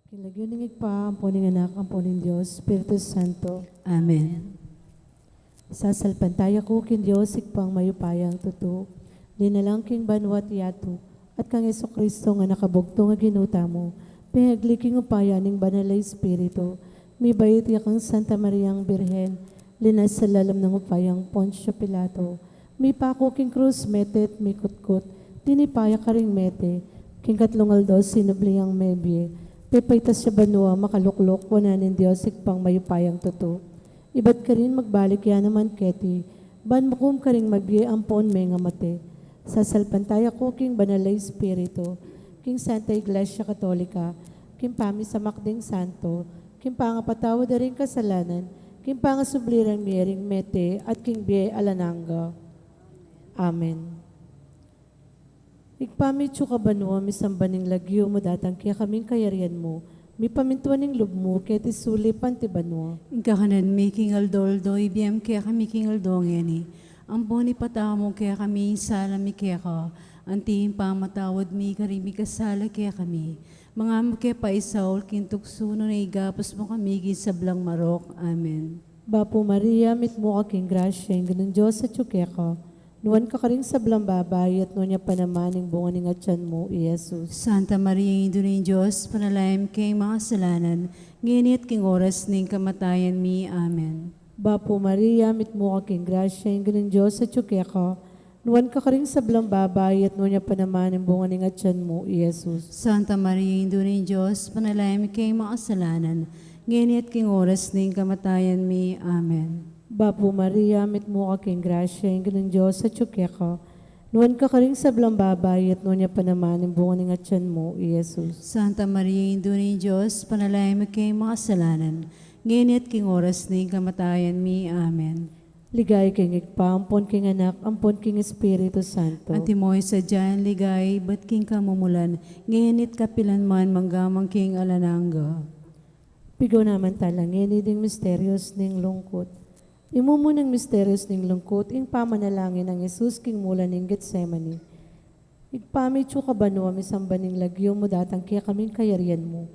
Kilagyoning pa, amponing anak, amponing Diyos, Espiritu Santo. Amen. Sasalpantaya ko kin Diyos, ikpang mayupayang tuto, linalang king banwat yato, at kang Yeso Kristo nga nakabugto nga ginuta mo, pihagli king upayaning banalay Espiritu, may bayit yakang Santa Mariang Birhen, linas sa lalam ng upayang Poncio Pilato, may pako king krus metet, may kutkot, tinipaya ka ring mete, king katlungal dos sinubliyang mebye, pipaitas siya banua, makaluklok, wananin Diyos, ikpang mayupayang tuto. Iba't ka rin magbalik yan naman keti, ban makum ka rin magbiye ampon may nga mate. Sasalpantaya ko king banalay Espiritu, king Santa Iglesia Katolika, king pami sa makding santo, king pangapatawa da rin kasalanan, king pangasublirang miyering mete, at king biye alananga. Amen. Ikpami tsuka banua, misambaning lagyo mo datang kaya kaming kayarian mo, mi pamintuan ng lub mo, kaya tisuli pantibanwa. Kakanan mi king aldoldo, ibiyam kaya kami king aldongeni. Ang boni patamo kaya kami sala mi kaya ka. Antiin pamatawad mi karimi kasala kaya kami. Mga mo kaya paisaul kintuksuno na igapos mo kami gisablang marok. Amen. Bapo Maria, mit mo ka king grasya, yung ganun Diyos sa tsukeka. Nuwan ka karing sablang babay, at nuwan niya panamaning bunga ng atyan mo, Iyesus. Santa Maria, Ino ng Diyos, panalayam kay mga kasalanan, ngayon at king oras ng kamatayan mi. Amen. Bapo Maria, mit mo ka king grasya, yung ganun Diyos sa tsukeka. Nuwan ka karing sablang babay, at nuwan niya panamaning bunga ng atyan mo, Iyesus. Santa Maria, Ino ng Diyos, panalayam kay mga kasalanan, ngayon at king oras ng kamatayan mi. Amen. Bapo Maria, mit mo ka king grasya, yung ganun Diyos sa tsukeka. Nuwan ka karing sablang babay, at nuwan niya panamaning bunga ng atyan mo, Iyesus. Santa Maria, Ino ng Diyos, panalayam kay mga kasalanan, ngayon at king oras ng kamatayan mi. Amen. Ligay king ikpa, ampon king anak, ampon king Espiritu Santo. Antimoy sa dyan, ligay, ba't king kamumulan, ngayon at kapilan man, manggamang king alananga. Pigaw naman talangin, iding misterios ning lungkot. Imumo ng misterios ning lungkot, ing pamanalangin ng Jesus king mula ning Getsemani. Igpami tsuka banua, misambaning lagyo mo datang kaya kaming kayarian mo.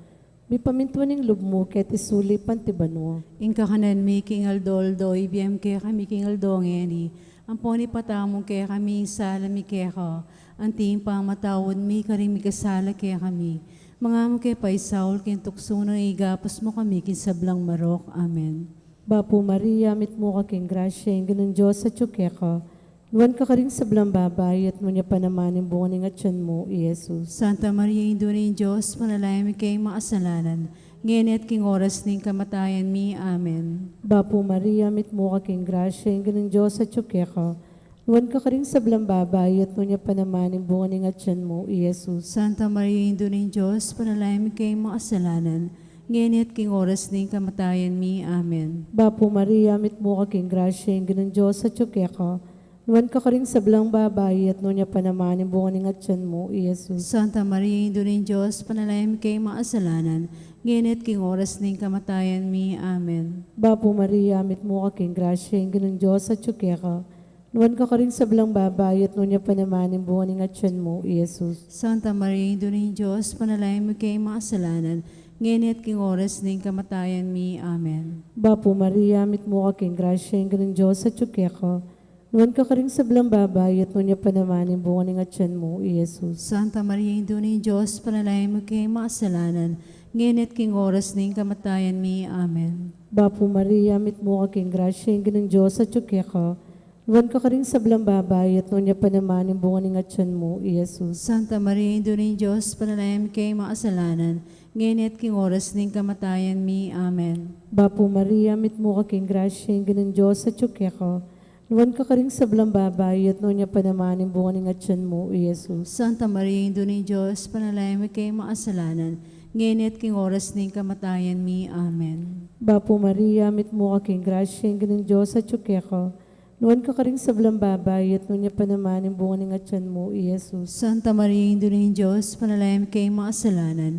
Mi pamintuan ning lub mo, ket isuli pantibanua. Ing kakanan mi king aldoldo, ibiyam kaya kami king aldongeni. Ang poni patamong kaya kami sala mi kaya ka. Anting pamatawad mi karimi kasala kaya kami. Mga mo kaya paisaul kintuksuno igapos mo kami kinsablang marok. Amen. Bapo Maria, mit mo ka king grasya, yung ganun Diyos sa tsukeka. Nuwan ka karing sablang babay, at nuwan niya panamaning bunga ng atyan mo, Iyesus. Santa Maria, Ino ng Diyos, panalayam kay mga kasalanan, ngayon at king oras ng kamatayan mi. Amen. Bapo Maria, mit mo ka king grasya, yung ganun Diyos sa tsukeka. Nuwan ka karing sablang babay, at nuwan niya panamaning bunga ng atyan mo, Iyesus. Santa Maria, Ino ng Diyos, panalayam kay mga kasalanan, ngayon at king oras ng kamatayan mi. Amen. Bapo Maria, mit mo ka king grasya, yung ganun Diyos sa tsukeka. Nuwan ka karing sablang babay, at nuwan niya panamaning bunga ng atyan mo, Iyesus. Santa Maria, Ino ng Diyos, panalayam kay mga kasalanan, ngayon at king oras ng kamatayan mi. Amen. Bapo Maria, mit mo ka king grasya, yung ganun Diyos sa tsukeka. Nuwan ka karing sablang babay, at nuwan niya panamaning bunga ng atyan mo, Iyesus. Santa Maria, Ino ng Diyos, panalayam kay mga kasalanan, ngayon at king oras ng kamatayan mi. Amen. Bapo Maria, mit mo ka king grasya, yung ganun Diyos sa tsukeka. Nuwan ka karing sablang babay, at nuwan niya panamaning bunga ng atyan mo, Iyesus. Santa Maria, Ino ng Diyos, panalayam kay mga kasalanan, ngayon at king oras ng kamatayan mi. Amen. Bapo Maria, mit mo ka king grasya, yung ganun Diyos sa tsukeka. Nuwan ka karing sablang babay, at nuwan niya panamaning bunga ng atyan mo, Iyesus. Santa Maria, Ino ng Diyos, panalayam kay mga kasalanan, ngayon at king oras ng kamatayan mi. Amen. Bapo Maria, mit mo ka king grasya, yung ganun Diyos sa tsukeka. Nuwan ka karing sablang babay, at nuwan niya panamaning bunga ng atyan mo, Iyesus. Santa Maria, Ino ng Diyos, panalayam kay mga kasalanan, ngayon at king oras ng kamatayan mi. Amen. Bapo Maria, mit mo ka king grasya, yung ganun Diyos sa tsukeka. Nuwan ka karing sablang babay, at nuwan niya panamaning bunga ng atyan mo, Iyesus. Santa Maria, Ino ng Diyos, panalayam kay mga kasalanan,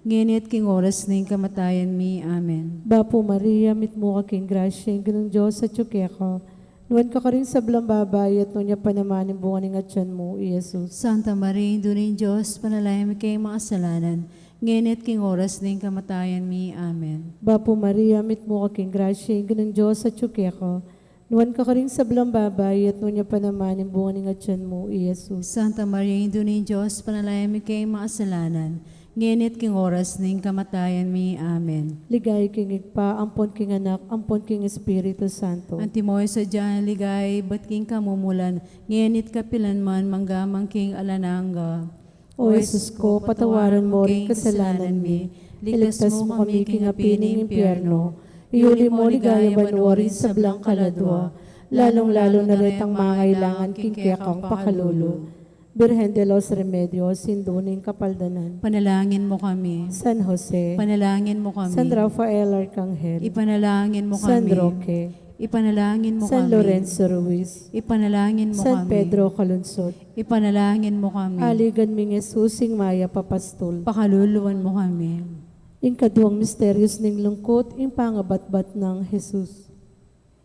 ngayon at king oras ng kamatayan mi. Amen. Bapo Maria, mit mo ka king grasya, yung ganun Diyos sa tsukeka. Nuwan ka karing sablang babay, at nuwan niya panamaning bunga ng atyan mo, Iyesus. Santa Maria, Ino ng Diyos, panalayam kay mga kasalanan, ngenit king oras ning kamatayan mi. Amen. Bapo Maria, mit mo kaking grasya, ng Diyos at tsuke ko. Nuwan ka rin sa blang babay, at nunya pa naman yung bunga ng atyan mo, Jesus. Santa Maria, Ina ni Diyos, panalaya mi kay makasalanan, ngenit king oras ning kamatayan mi. Amen. Ligay king igpa, ampon king anak, ampon king Espiritu Santo. Antimoy sa dyan ligay, ba't king kamumulan, ngenit kapilan man manggamang king alananga. O Jesus ko, patawaran mo rin kasalanan mi, iligtas mo kami king api ng impyerno, iuli mo ligaya banwari sa blang kaladwa, lalong-lalo na retang mangailangan king kekang pakalulu. Birhen de los Remedios, sinduning kapaldanan. Panalangin mo kami. San Jose, Panalangin mo kami. San Rafael Arcangel, Ipanalangin mo San kami. Roque, Ipanalangin mo San kami. Lorenzo Ruiz, Ipanalangin mo San kami. Pedro Calunsod, Ipanalangin mo kami. aligan ming Jesusing Maya Papastol. Pakaluluwan mo kami. Ing kaduang misteryos ning lungkot, ing pangabatbat ng Jesus.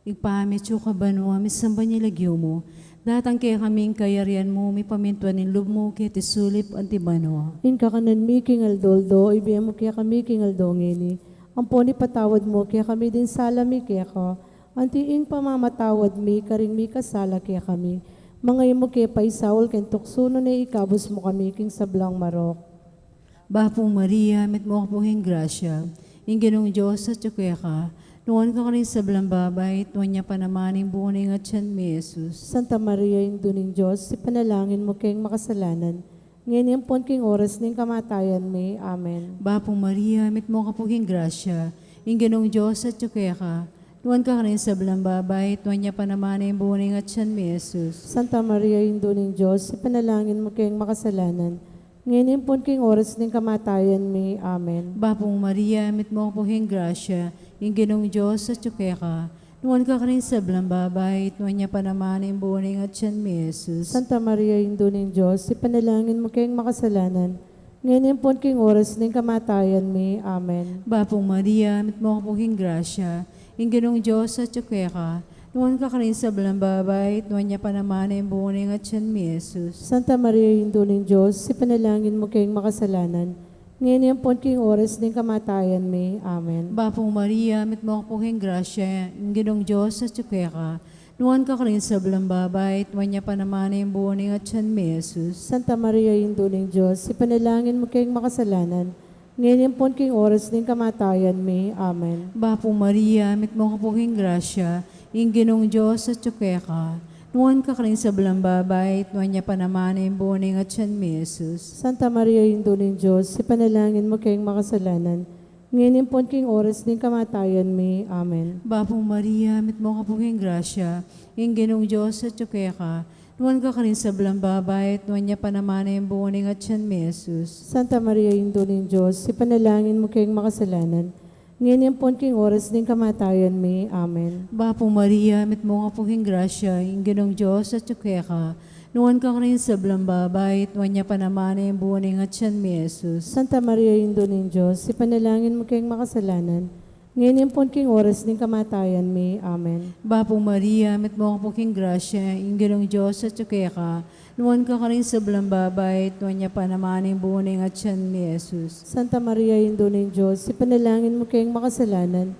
Igpamityo ka ba no, misamba niya lagyo mo. Datang kaya kaming kayarian mo, may pamintuan ng loob mo, kaya tisulip antibano. Ing kakanan mi king aldoldo, ibigay mo kaya kami king aldongini. Ang poni patawad mo, kaya kami din sala mi kaya ka. Antiing pamamatawad mi, karing mi kasala kaya kami. Mga mo kaya paisawol, ken tuksuno na ikabos mo kami king sablang marok. Bapo Maria, mit mo kapuhing grasya, ing ginong Diyos at kaya ka, noon ka rin sa blambabay, tuwan niya pa naman yung buning at siyan mi Jesus. Santa Maria, yung duning Diyos, ipanalangin mo kayong makasalanan. Ngayon yung pon king oras ning kamatayan mi. Amen. Bapo Maria, mit mo kapuhing grasya, ing ginong Diyos at kaya ka, noon ka rin sa blambabay, tuwan niya pa naman yung buning at siyan mi Jesus. Santa Maria, yung duning Diyos, ipanalangin mo kayong makasalanan. Ngayon yung pon king oras ning kamatayan mi. Amen. Bapong Maria, mit mo kapuhing grasya, yung ginong Diyos at kaya ka, noon ka rin sa blambabay, tuwan niya pa naman yung buning at siyan mi Jesus. Santa Maria, yung duning Diyos, ipanalangin mo kayong makasalanan. Ngayon yung pon king oras ning kamatayan mi. Amen. Bapong Maria, mit mo kapuhing grasya, yung ginong Diyos at kaya ka, noon ka rin sa blambabay, tuwan niya pa naman yung buning at siyan mi Jesus. Santa Maria, yung duning Diyos, ipanalangin mo kayong makasalanan. Ngayon yung pon king oras ning kamatayan mi. Amen. Bapong Maria, mit mo kapuhing grasya, yung ginong Diyos at kaya ka, noon ka rin sa blambabay, tuwan niya pa naman yung buning at siyan mi Jesus. Santa Maria, yung duning Diyos, ipanalangin mo kayong makasalanan. Ngayon yung pon king oras ning kamatayan mi. Amen. Bapong Maria, mit mo kapuhing grasya, yung ginong Diyos at kaya ka, noon ka rin sa blambabay, tuwan niya pa naman yung buning at siyan mi Jesus. Santa Maria, yung duning Diyos, ipanalangin mo kayong makasalanan. Ngayon yung pon king oras ning kamatayan mi. Amen. Bapong Maria, mit mo kapuhing grasya, yung ginong Diyos at kaya ka, noon ka rin sa blambabay, tuwan niya pa naman yung buning at siyan mi Jesus. Santa Maria, yung duning Diyos, ipanalangin mo kayong makasalanan. Ngayon yung pon king oras ning kamatayan mi. Amen. Bapong Maria, mit mo kapuhing grasya, yung ginong Diyos at kaya ka, noon ka rin sa blambabay, tuwan niya pa naman yung buning at siyan mi Jesus. Santa Maria, yung duning Diyos, ipanalangin mo kayong makasalanan. Ngayon yung pon king oras ning kamatayan mi. Amen. Bapong Maria, mit mo kapuhing grasya, yung ginong Diyos at kaya ka, noon ka rin sa blambabay, tuwan niya pa naman yung buning at siyan mi Jesus. Santa Maria, yung duning Diyos, ipanalangin mo kayong makasalanan.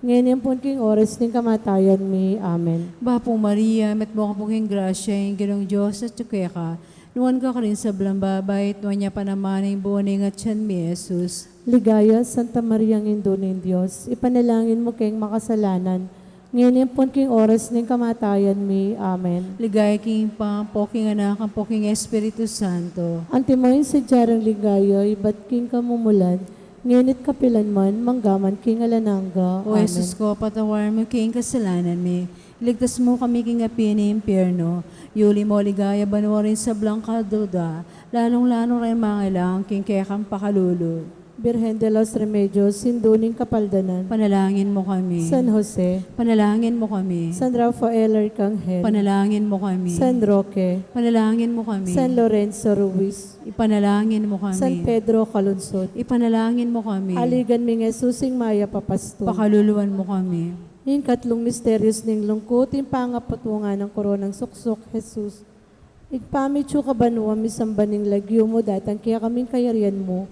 Ngayon yung pon king oras ning kamatayan mi. Amen. Bapong Maria, mit mo kapuhing grasya, yung ginong Diyos at kaya ka, noon ka rin sa blambabay, tuwan niya pa naman yung buning at siyan mi Jesus. Ligaya, Santa Maria, yung duning Diyos, ipanalangin mo kayong makasalanan. Ngayon yung pon king oras ning kamatayan mi. Amen. Ligay king Pangako, king Anak, ang king Espiritu Santo. Antimoyin sa diyarang ligaya, iba't king kamumulan, ngunit kapilan man, manggaman king alananga. O Jesus ko, patawar mo king kasalanan mi. Iligtas mo kami king api ni impyerno. Yuli mo ligaya banwarin sa blangka duda. Lalong-lalong rin mga ilang king kekang pakalulu. Birhen de los Remedios, sinduning kapaldanan. Panalangin mo kami. San Jose, Panalangin mo kami. San Rafael Arcangel, Panalangin mo kami. San Roque, Panalangin mo kami. San Lorenzo Ruiz, Ipanalangin mo kami. San Pedro Calunsod, Ipanalangin mo kami. aligan ming Jesusing Maya Papastol. Pakaluluwan mo kami. Yung katlong misteryos ning lungkot, yung pangapatungan ng koronang suksok, Jesus. Igpamityo ka banwa, misambaning lagyo mo, datang kaya kaming kayarian mo.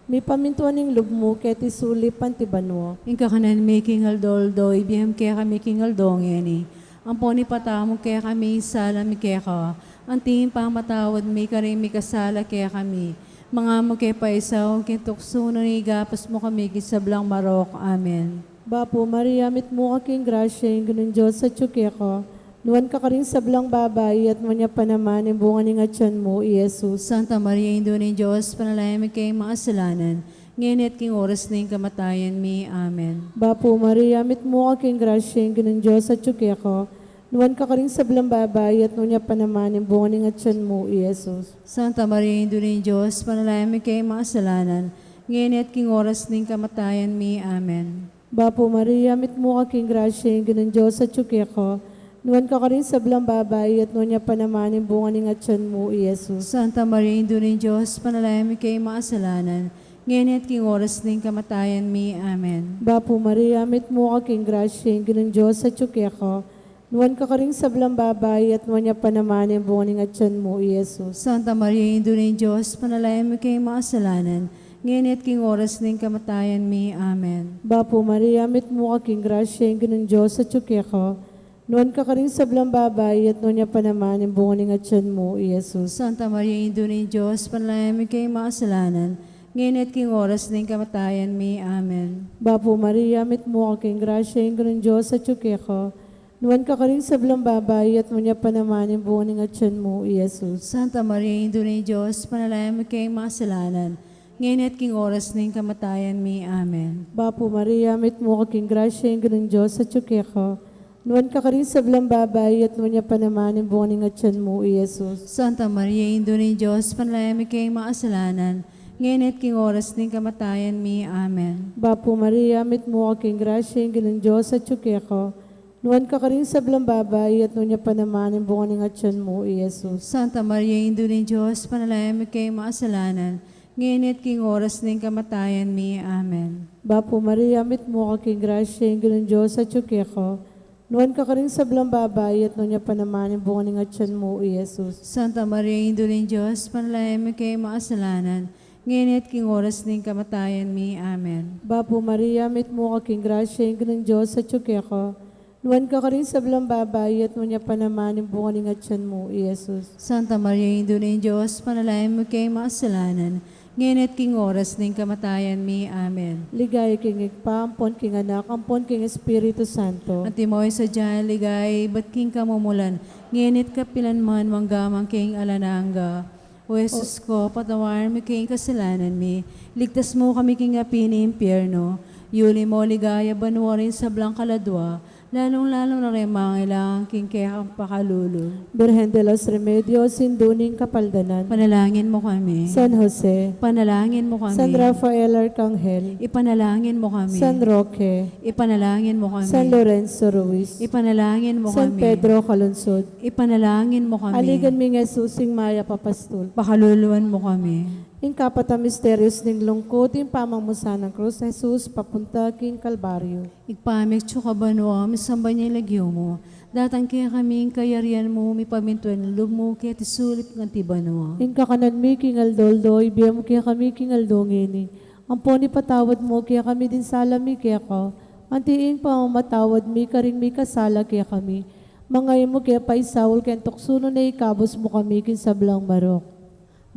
Mi pamintuan ng lubmo, ket isuli pantibanwa. Inka kanan mi kingal doldo, ibiyam kaya kami kingal dongeni. Ang poni patamo kaya kami sala mi kaya ka. Ang tingin pamatawad mi karing mi kasala kaya kami. Mga mo kaya paisaw, kintukso na igapas mo kami kisablang marok. Amen. Bapo Maria, mit mo aking grasya, yung ganun Diyos sa tsuke ko. Nuwan ka ka rin sa blang babay, at manya pa naman, yung bunga ng atyan mo, Iyesus. Santa Maria, Indo ni Diyos, panalaya mi kayong mga kasalanan, ngayon at king oras na yung kamatayan mi. Amen. Bapo Maria, mit mo aking grasya, yung ganun Diyos sa tsuke ko. Nuwan ka ka rin sa blang babay, at manya pa naman, yung bunga ng atyan mo, Iyesus. Santa Maria, Indo ni Diyos, panalaya mi kayong mga kasalanan, ngayon at king oras na yung kamatayan mi. Amen. Bapo Maria, mit mo aking grasya, yung ganun Diyos sa tsuke ko. Nuwan ka ka rin sa blang babay, at nuwan niya pa naman, yung bunga ng atyan mo, Iyesus. Santa Maria, Indo ni Diyos, panalaya mi kayong mga kasalanan, ngayon at king oras na yung kamatayan mi. Amen. Bapo Maria, mit mo aking grasya, yung ganun Diyos sa tsuke ko. Nuwan ka ka rin sa blang babay, at nuwan niya pa naman, yung bunga ng atyan mo, Iyesus. Santa Maria, Indo ni Diyos, panalaya mi kayong mga kasalanan, ngayon at king oras na yung kamatayan mi. Amen. Bapo Maria, mit mo aking grasya, yung ganun Diyos sa tsuke ko. Nuwan ka ka rin sa blang babay, at nuwan niya pa naman, yung bunga ng atyan mo, Iyesus. Santa Maria, Indo ni Diyos, panalaya mi kayong mga kasalanan, ngayon at king oras na yung kamatayan mi. Amen. Bapo Maria, mit mo aking grasya, yung ganun Diyos sa tsuke ko. Nuwan ka ka rin sa blang babay, at nuwan niya pa naman, yung bunga ng atyan mo, Iyesus. Santa Maria, Indo ni Diyos, panalaya mi kayong mga kasalanan, ngayon at king oras na yung kamatayan mi. Amen. Bapo Maria, mit mo aking grasya, yung ganun Diyos sa tsuke ko. Nuwan ka ka rin sa blang babay, at nuwan niya pa naman, yung bunga ng atyan mo, Iyesus. Santa Maria, Indo ni Diyos, panalaya mi kayong mga kasalanan, ngayon at king oras na yung kamatayan mi. Amen. Bapo Maria, mit mo aking grasya, yung ganun Diyos sa tsuke ko. Nuwan ka ka rin sa blang babay, at nuwan niya pa naman, yung bunga ng atyan mo, Iyesus. Santa Maria, Indo ni Diyos, panalaya mi kayong mga kasalanan, ngayon at king oras na yung kamatayan mi. Amen. Bapo Maria, mit mo aking grasya, yung ganun Diyos sa tsuke ko. Nuwan ka ka rin sa blang babay, at nuwan niya pa naman, yung bunga ng atyan mo, Iyesus. Santa Maria, Indo ni Diyos, panalaya mi kayong mga kasalanan, ngayon at king oras na yung kamatayan mi. Amen. Bapo Maria, mit mo aking grasya, yung ganun Diyos sa tsuke ko. Nuwan ka ka rin sa blang babay, at nuwan niya pa naman, yung bunga ng atyan mo, Iyesus. Santa Maria, Indo ni Diyos, panalaya mi kayong mga kasalanan, ngayon at king oras na yung kamatayan mi. Amen. Ligaya king igpa, ampon king anak, ampon king Espiritu Santo. At timoy sa dyan, ligay, ba't king kamumulan, ngayon at kapilan man, manggamang king alananga. O Jesus ko, patawar mi king kasalanan mi, ligtas mo kami king api ni impyerno, yuli mo ligaya banwarin sa blang kaladwa, lalong-lalong na rin mga ilang king kaya kang pakalulu. Birhen de los Remedios, sinduning kapaldanan. Panalangin mo kami. San Jose, Panalangin mo kami. San Rafael Arcangel, Ipanalangin mo kami. San Roque, Ipanalangin mo kami. San Lorenzo Ruiz, Ipanalangin mo San kami. Pedro Calunsod, Ipanalangin mo kami. aligan mi nga susing Maya Papastol. Pakaluluan mo kami. Ing kapata misterios ning lungkot, ing pamamusa ng krus, Jesus, papunta king Kalbaryo. Igpamik tsuka banwa, misamba niya lagyo mo. Datang kaya kaming kayarian mo, mi pamintuan lub mo, kaya tisulit ng tibanwa. Ing kakanan mi king aldoldo, ibiyam mo kaya kami king aldongeni. Ang poni patawad mo, kaya kami din salami kaya ka. Antiin pa ang matawad mi, karing mi kasala kaya kami. Mangay mo kaya paisawol, kaya tuksuno na ikabos mo kami kin sablang marok.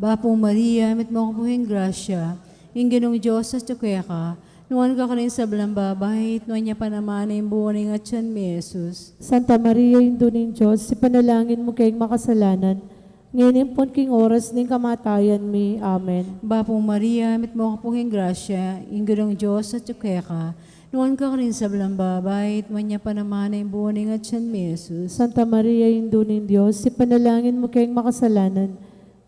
Bapo Maria, mit mo kapuhin grasya, yung ginong Diyos sa tsukaya ka, nuwan ka rin sa blambabahit, nuwan niya pa naman yung buwaning at siyan mi Jesus. Santa Maria, yung duning Diyos, si panalangin mo kayong makasalanan, ngayon po king oras ning kamatayan mi. Amen. Bapo Maria, mit mo kapuhin grasya, yung ginong Diyos sa tsukaya ka, nuwan ka rin sa blambabahit, nuwan niya pa naman yung buwaning at siyan mi Jesus. Santa Maria, yung duning Diyos, si panalangin mo kayong makasalanan,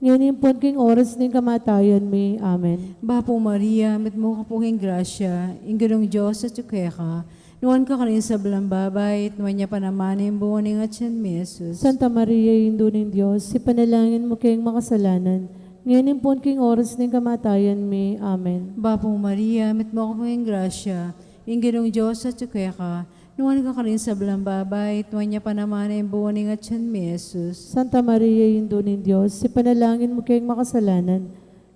ngayon po king oras ning kamatayan mi. Amen. Bapo Maria, mit mo kapuhin grasya, yung ginong Diyos sa tsukaya ka, nuwan ka rin sa blambabay, at nuwan niya pa naman yung buwaning at siyan mi Jesus. Santa Maria, yung duning Diyos, si panalangin mo kayong makasalanan, ngayon po king oras ning kamatayan mi. Amen. Bapo Maria, mit mo kapuhin grasya, yung ginong Diyos sa tsukaya ka, nuwan ka rin sa blambabay, at nuwan niya pa naman yung buwaning at siyan mi Jesus. Santa Maria, yung duning Diyos, si panalangin mo kayong makasalanan,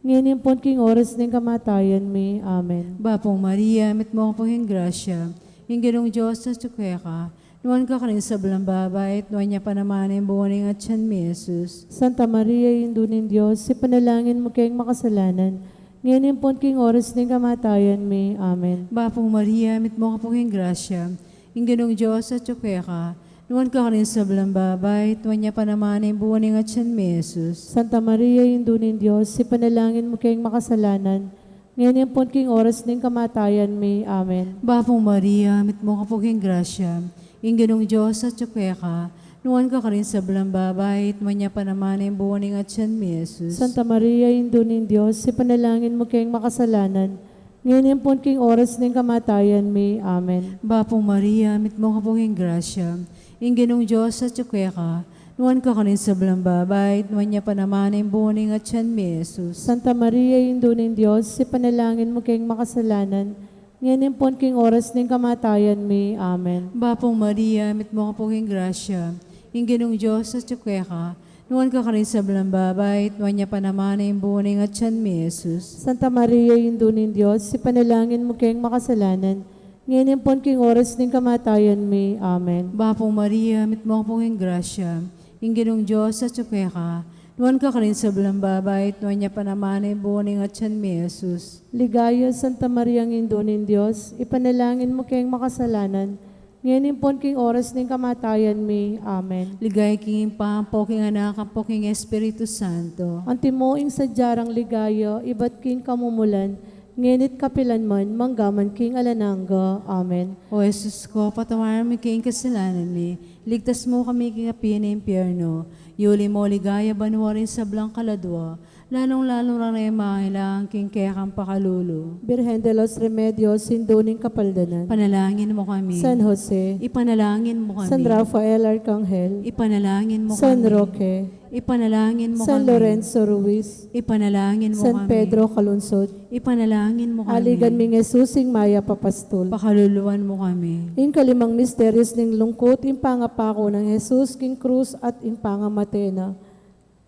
ngayon po king oras ng kamatayan mi. Amen. Bapong Maria, mit mo ko pong grasya, yung ginong Diyos sa tsukwe ka, nuwan ka kanin sa balambabay, at nuwan niya pa naman ang buwaning at siyan mi, Jesus. Santa Maria, Indunin Diyos, ipanalangin mo kayong makasalanan, ngayon po king oras ng kamatayan mi. Amen. Bapong Maria, mit mo ko pong grasya, yung ginong Diyos sa tsukwe ka, nuwan ka kanin sa balambabay, at nuwan niya pa naman ang buwaning at siyan mi, Jesus. Santa Maria, Indunin Diyos, ipanalangin mo kayong makasalanan, ngayon po king oras ng kamatayan mi. Amen. Bapong Maria, mit mo ka pong grasya, yung ginong Diyos sa tsukwe ka, nuwan ka kanin sa balambabay, at nuwan niya pa naman ang buwaning at siyan mi, Jesus. Santa Maria, Indunin Diyos, ipanalangin mo kayong makasalanan, ngayon po king oras ng kamatayan mi. Amen. Bapong Maria, mit mo ka pong grasya, yung ginong Diyos sa tsukwe ka, nuwan ka kanin sa balambabay, at nuwan niya pa naman ang buwaning at siyan mi, Jesus. Santa Maria, Indunin Diyos, ipanalangin mo kayong makasalanan, ngayon po king oras ng kamatayan mi. Amen. Bapong Maria, mit mo ka pong grasya, yung ginong Diyos sa tsukwe ka, nuwan ka kanin sa balambabay, at nuwan niya pa naman ang buwaning at siyan mi, Jesus. Santa Maria, Indunin Diyos, ipanalangin mo kayong makasalanan, ngayon po king oras ng kamatayan mi. Amen. Bapong Maria, mit mo ka pong grasya, yung ginong Diyos sa tsukwe ka, nuwan ka kanin sa balambabay, at nuwan niya pa naman ang buwaning at siyan mi, Jesus. Ligaya, Santa Maria, Indunin Diyos, ipanalangin mo kayong makasalanan, ngayon po king oras ng kamatayan mi. Amen. Ligay king pampo, king anak, ang king Espiritu Santo. Antimoing sadyarang ligaya, iba't king kamumulan, ngenit kapilan man, manggaman king alananga. Amen. O Jesus ko, patawaran mo king kasalanan mi, ligtas mo kami king api na impyerno, yuli mo ligaya banwarin sa blang kaladwa, lalong-lalong rin mahilang king kaya kang pakalulo. Birhen de los Remedios, Sinduning Kapaldanan. Panalangin mo kami. San Jose, Ipanalangin mo kami. San Rafael Arcangel, Ipanalangin mo San kami. Roque, Ipanalangin mo San kami. Lorenzo Ruiz, Ipanalangin mo San kami. Pedro Calunsod, Ipanalangin mo kami. Aligan ming Jesusing Maya Papastol. Pakaluluwan mo kami. In kalimang misteryos ning lungkot, in pangapako ng Jesus, king krus at in pangamatena.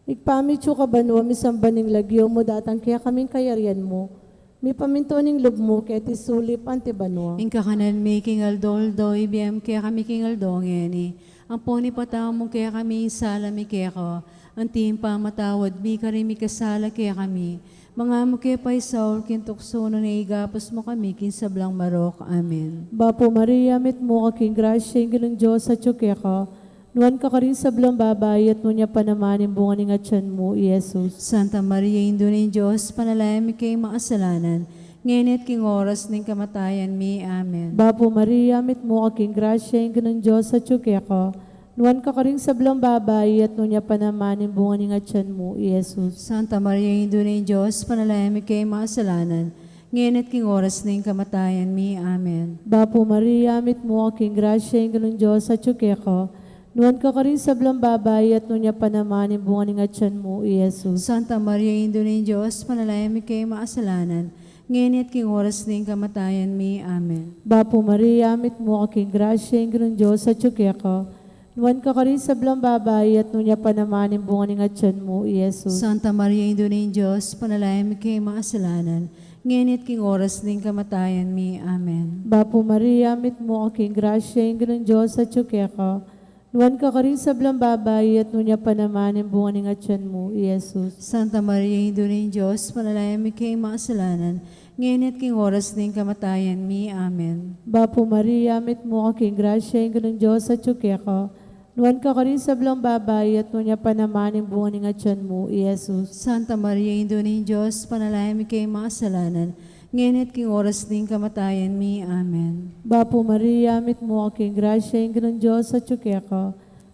Igpamityo ka banwa, misambaning lagyo mo, datang kaya kaming kayarian mo. Mi pamintoning lub mo, kaya tisulip ante banwa. In kakanan mi king aldoldo, ibiyam kaya kami king aldongeni. Ang poni pataw mo kaya kami sala mi kaya ko. Ang timpa matawad mi karimi kasala kaya kami. Mga mo kaya pa'y Saul, kintukso na naigapos mo kami, kinsablang marok. Amen. Bapo Maria, mit mo ka king grasya, yung ginang Diyos sa tsukya ka. Nuwan ka rin sa blang babay, at nunya pa naman yung bunga ng atyan mo, Jesus. Santa Maria, Indunin Diyos, panalaya mi kay makasalanan, ngayon at king oras ng kamatayan mi. Amen. Bapo Maria, mit mo ka king grasya, yung ginang Diyos sa tsukya ka. Nuwan ka rin sa blang babay, at nunya pa naman yung bunga ng atyan mo, Jesus. Santa Maria, Indunin Diyos, panalaya mi kay makasalanan, ngayon at king oras ng kamatayan mi. Amen. Bapo Maria, mit mo ka king grasya, yung ginang Diyos sa tsukya ka. Nuwan ka rin sa blang babay, at nunya pa naman yung bunga ng atyan mo, Jesus. Santa Maria, Indunin Diyos, panalaya mi kay makasalanan, ngayon at king oras ng kamatayan mi. Amen. Bapo Maria, mit mo ka king grasya, yung ginang Diyos sa tsukya ka. Nuwan ka rin sa blang babay, at nunya pa naman yung bunga ng atyan mo, Jesus. Santa Maria, Indunin Diyos, panalaya mi kay makasalanan, ngayon at king oras ng kamatayan mi. Amen. Bapo Maria, mit mo ka king grasya, yung ginang Diyos sa tsukya ka. Nuwan ka rin sa blang babay, at nunya pa naman yung bunga ng atyan mo, Jesus. Santa Maria, Indunin Diyos, panalaya mi kay makasalanan, ngayon at king oras ng kamatayan mi. Amen. Bapo Maria, mit mo ka king grasya, yung ginang Diyos sa tsukya ka. Nuwan ka rin sa blang babay, at nunya pa naman yung bunga ng atyan mo, Jesus. Santa Maria, Indunin Diyos, panalaya mi kay makasalanan, ngayon at king oras ng kamatayan mi. Amen. Bapo Maria, mit mo ka king grasya, yung ginang Diyos sa tsukya ka.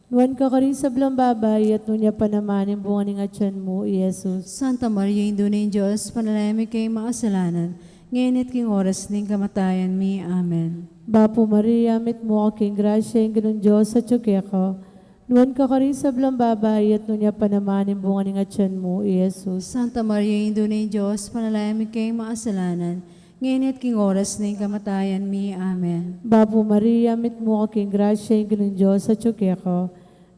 Nuwan ka rin sa blang babay, at nunya pa naman yung bunga ng atyan mo, Jesus. Santa Maria, Indunin Diyos, panalaya mi kay makasalanan, ngayon at king oras ng kamatayan mi. Amen. Bapo Maria, mit mo ka king grasya, yung ginang Diyos sa tsukya ka. Nuwan ka rin sa blang babay, at nunya pa naman yung bunga ng atyan mo, Jesus. Santa Maria, Indunin Diyos, panalaya mi kay makasalanan, ngayon at king oras ng kamatayan mi. Amen. Bapo Maria, mit mo ka king grasya, yung ginang Diyos sa tsukya ka.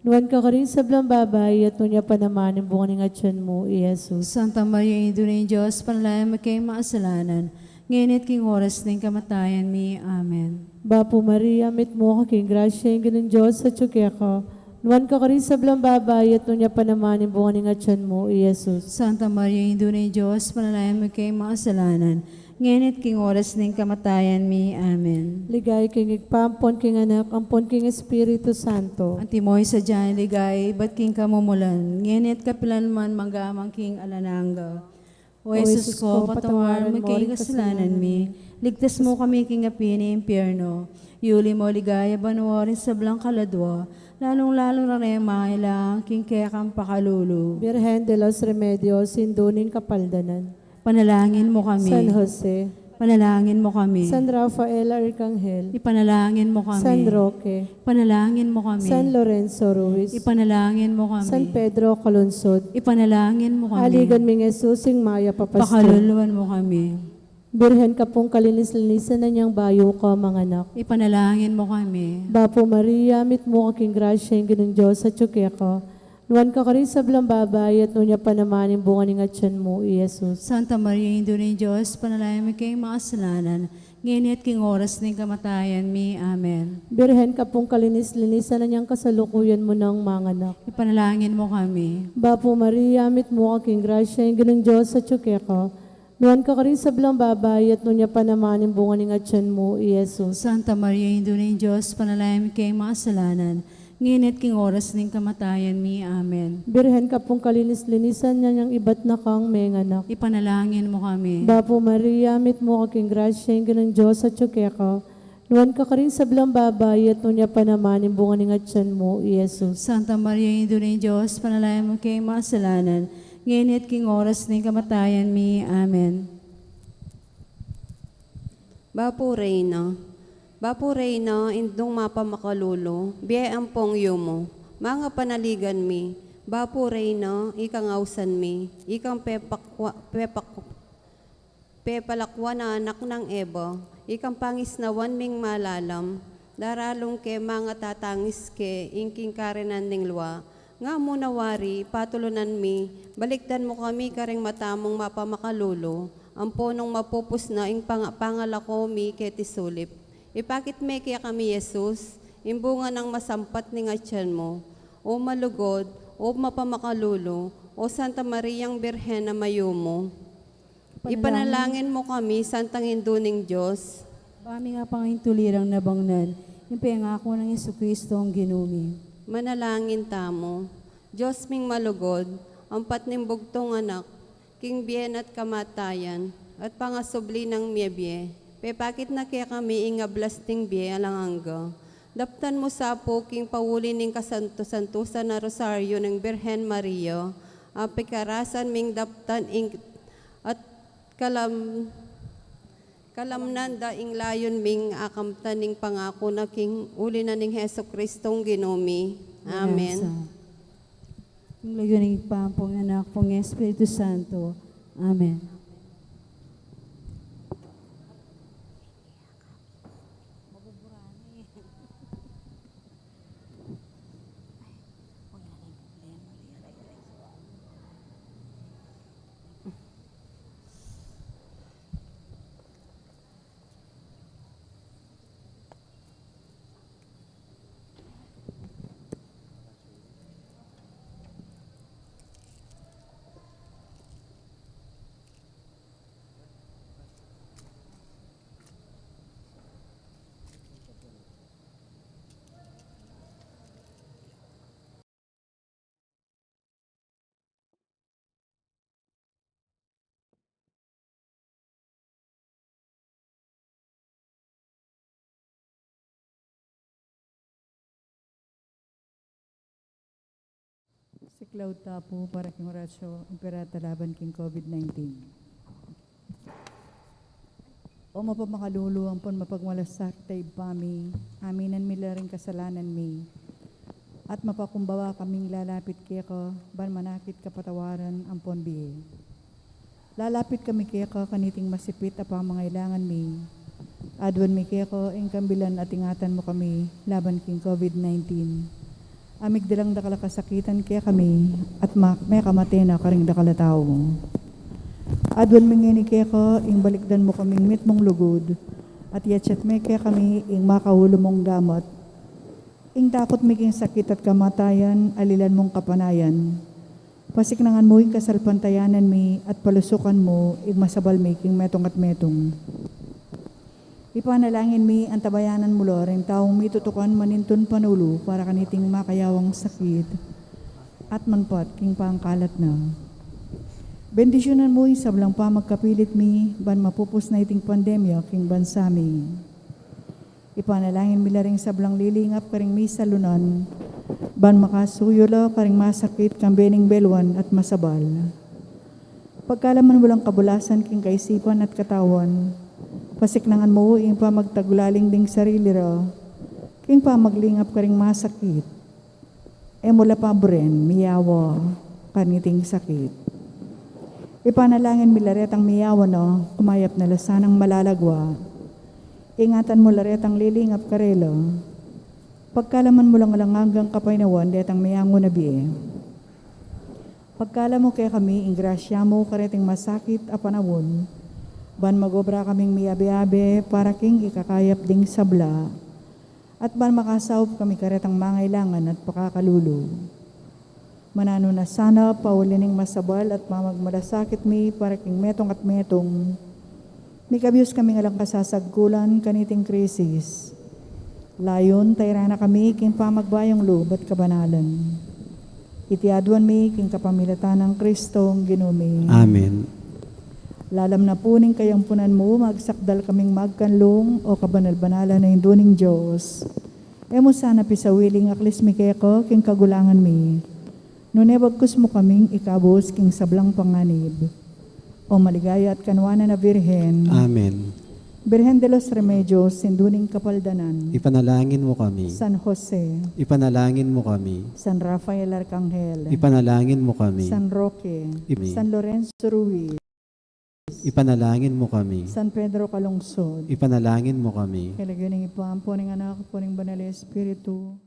Nuwan ka rin sa blang babay, at nunya pa naman ang bunga ng atyan mo, Jesus. Santa Maria, Ina ng Diyos, panalangin mo kay maasalanan, ngayon at king oras ng kamatayan mi. Amen. Bapo Maria, mit mo kaking grasya, yung ganun Diyos sa tsukya ka. Nuwan ka rin sa blang babay, at nunya pa naman ang bunga ng atyan mo, Jesus. Santa Maria, Ina ng Diyos, panalangin mo kay maasalanan, ngayon at king oras ng kamatayan mi. Amen. Ligay king igpampon king anak, ampon king Espiritu Santo. Antimoy sa dyan ligay, ba't king kamumulan, ngayon at kapilan man manggamang king alananga. O Jesus ko, patawaran mo kay kasalanan mi, ligtas mo kami king api ni impyerno, yuli mo ligaya banwarin sa blang kaladwa, lalong-lalo na rin mailang king kaya kang pakalulu. Virgen de los Remedios, sindunin kapaldanan. Panalangin mo kami. San Jose, Panalangin mo kami. San Rafael Arcangel, Ipanalangin mo kami. San Roque, Ipanalangin mo kami. San Lorenzo Ruiz, Ipanalangin mo kami. San Pedro Calunsod, Ipanalangin mo kami. aligan ming Jesusing Maya Papasto. Pakaluluan mo kami. Birhen ka pong kalinis-linisan na niyang bayo ka, mga anak. Ipanalangin mo kami. Bapo Maria, mit mo kaking grasya yung ganun Diyos sa tsukya ka. Nuwan ka rin sa blang babay, at nunya pa naman ang bunga ng atyan mo, Jesus. Santa Maria, Ina ng Diyos, panalangin mo kay makasalanan, ngayon at king oras ng kamatayan mi. Amen. Birhen ka pong kalinis-linisan na niyang kasalukuyan mo ng mga anak. Ipanalangin mo kami. Bapo Maria, mit mo kaking grasya yung ganun Diyos sa tsukya ka. Nuwan ka rin sa blang babay, at nunya pa naman ang bunga ng atyan mo, Jesus. Santa Maria, Ina ng Diyos, panalangin mo kay makasalanan, ngayon at king oras ng kamatayan mi. Amen. Birhen ka pong kalinis-linisan niya niyang iba't na kang menganak. Ipanalangin mo kami. Bapo Maria, mit mo kaking grasya yung ganun Diyos sa tsukya ka. Nuwan ka rin sa blang babay, at nunya pa naman ang bunga ng atyan mo, Jesus. Santa Maria, Ina ng Diyos, panalangin mo kay makasalanan, ngayon at king oras ng kamatayan mi. Amen. Bapo Reyna, indong mapa makalulo, biye ang pongyo mo, mga panaligan mi, Bapo Reyna, ikang ausan mi, ikang pepalakwa na anak ng Eba, ikang pangisnawan ming malalam, daralong ke mga tatangis ke, ingking karenan ning luwa, nga munawari, patulunan mi, balikdan mo kami karing matamong mapa makalulo, ang ponong mapupus na ing pangalako mi ketisulip. Ipakit me kaya kami, Jesus, imbunga ng masampat ni ngatyan mo, o malugod, o mapamakalulo, o Santa Mariang Birhen na mayo mo. Ipanalangin mo kami, Santang Induning Diyos. Bami nga panging tulirang nabangnan, yung pangako ng Jesucristo ang ginumi. Manalangin tamo, Diyos ming malugod, ang patning bugtong anak, king bien at kamatayan, at pangasubli ng miebye, pepakit na kaya kami inga blasting biye alanganga. Daptan mo sa po king pawuli ning kasanto-santusan na rosaryo ng Birhen Maria, apikarasan ming daptan ing at kalamnan da ing layon ming akamtan ning pangako na king uli na ning Heso Kristong ginumi. Amen. Yung lagyan ng pampong anak pong Espiritu Santo. Amen. Si Cloud Tapo para king Horacio Imperata laban king COVID-19. O mapamakalulu ang pon mapagmalasak tay pami, aminan mila rin kasalanan mi. At mapakumbawa kaming lalapit kaya ko, ban manakit kapatawaran ang pon biye. Lalapit kami kaya ko kaniting masipit apang mga ilangan mi. Adwan mi kaya ko, ingkambilan at ingatan mo kami laban king COVID-19. Amig dalang dakala kasakitan kaya kami, at may kamatena karing dakala tao. Adwan mingini kaya ko, ing balikdan mo kaming mit mong lugod, at yatsyat may kaya kami, ing makahulo mong gamot. Ing takot miging sakit at kamatayan, alilan mong kapanayan. Pasiknangan mo ing kasalpantayanan mi, at palusukan mo, ing masabal making metong at metong. Ipanalangin mi ang tabayanan mo, Lord, ang taong mitutukan manintun panulo para kaniting makayawang sakit at manpat king pangkalat na. Bendisyonan mo yung sablang pa magkapilit mi, ban mapupus na iting pandemya king bansa mi. Ipanalangin mi laring sablang lilingap karing mi salunan, ban makasuyolo karing masakit kang bening belwan at masabal. Pagkalaman mo lang kabulasan king kaisipan at katawan, pasiknangan mo ing pamagtagulaling ding sarili ra, king pamaglingap ka ring masakit. E mula pa bren, miyawa, kaniting sakit. Ipanalangin mi laretang miyawa no, kumayap na lasanang malalagwa. Ingatan mo laretang lilingap karelo. Pagkalaman mo lang alangagang kapaynawan, detang miyango na biye. Pagkala mo kaya kami, ing grasya mo kareting masakit a panawon, ban magobra kaming miyabe-abe para king ikakayap ding sabla, at ban makasawop kami karetang mangailangan at pakakalulo. Manano na sana paulining masabal at mamagmalasakit mi para king metong at metong. May kabyos kami ngalang kasasagkulan kaniting krisis. Layon, tayra na kami king pamagbayong loob at kabanalan. Itiadwan mi king kapamilatan ng Kristong ginumi. Amen. Lalam na puning kayampunan mo, magsakdal kaming magkanlong o kabanal-banala na induning Diyos. Emo sana pisawiling aklis mi keko, king kagulangan mi. Nunebagkus mo kaming ikabos king sablang panganib. O maligaya at kanwana na Birhen. Amen. Birhen de los Remedios, sinduning kapaldanan. Ipanalangin mo kami. San Jose, Ipanalangin mo kami. San Rafael Arcangel, Ipanalangin mo kami. San Roque, Ipi- San Lorenzo Ruiz, Ipanalangin mo kami. San Pedro Calungsod. Ipanalangin mo kami. Kailangan ng ipampo ng anak po ng Banal na Espiritu.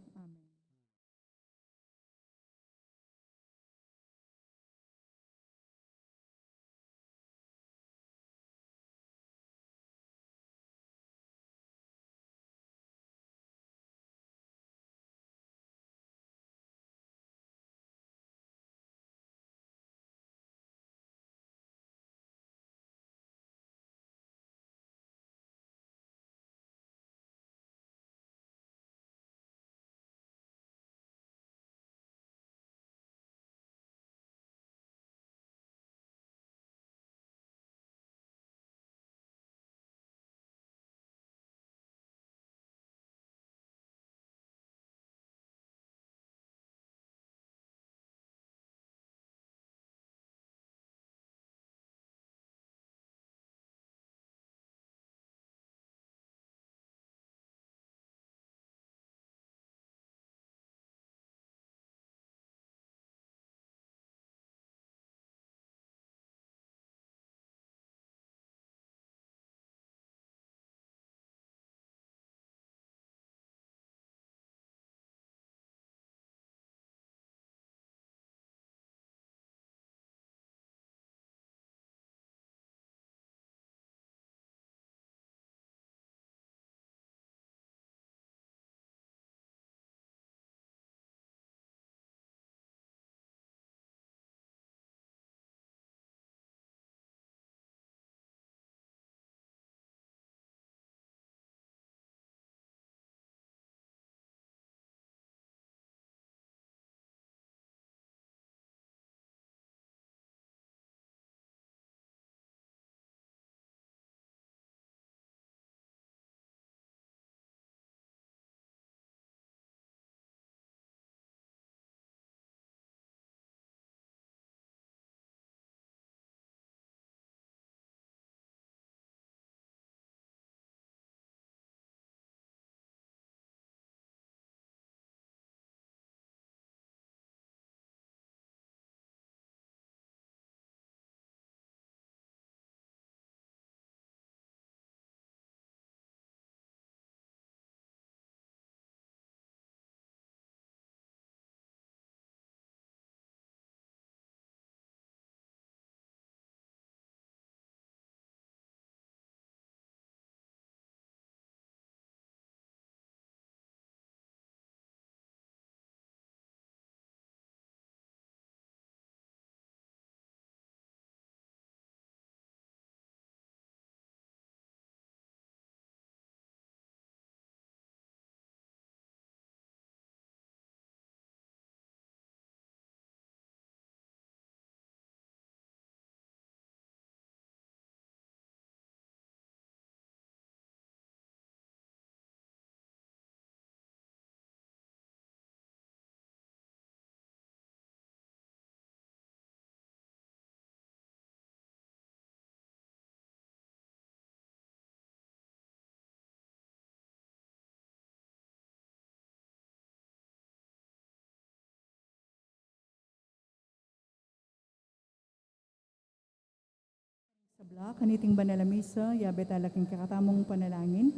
Black, kaniting banalamisa, yabet alaking kakatamong panalangin,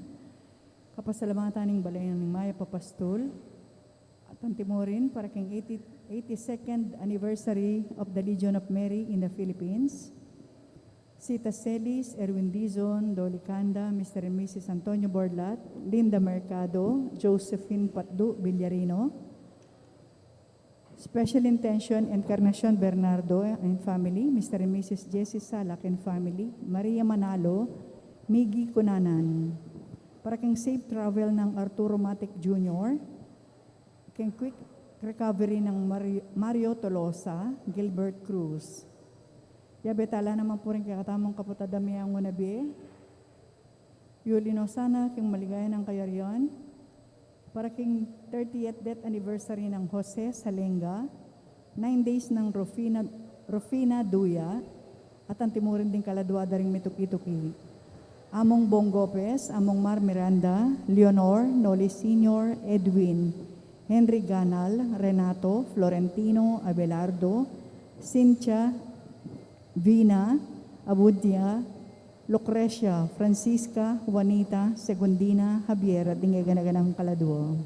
kapasalamatan ng balayan ng Maya Papastol, at ang timorin para king 82nd anniversary of the Legion of Mary in the Philippines. Sita Celis, Erwin Dizon, Dolly Canda, Mr. and Mrs. Antonio Borlat, Linda Mercado, Josephine Patdu Villarino. Special intention, Encarnacion Bernardo and family, Mr. and Mrs. Jessie Salak and family, Maria Manalo, Miggy Kunanan. Para king safe travel ng Arturo Matic Jr., king quick recovery ng Mario Tolosa, Gilbert Cruz. Yabetala naman po rin kakatamang kaputadami ang wanabi. Yulino sana king maligaya ng kayarian. Para king 30th death anniversary ng Jose Salenga, 9 days ng Rufina Duya, at ang timurin din kaladwada ring Mituki-Tuki. Among Bong Gopez, Among Mar Miranda, Leonor, Noli Sr., Edwin, Henry Ganal, Renato, Florentino, Abelardo, Cynthia, Vina, Abudia, Lucrecia, Francisca, Juanita, Segundina, Javier, at dingaganang kaladwo.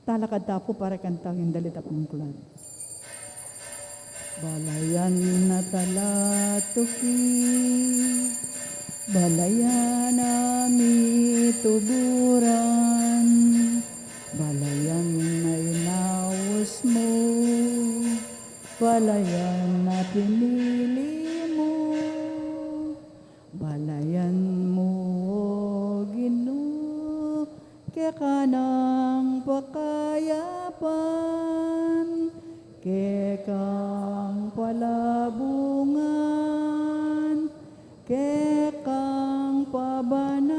Talakad tapo para kantang yung dalita pangkulan. Balayan na talatuki, balayan nami tuburan, balayan na inawas mo, balayan na pinili mo, balayan mo, O Ginoo, kaya ka ng pakayapan, kaya kang palabungan, kaya kang pabanalan.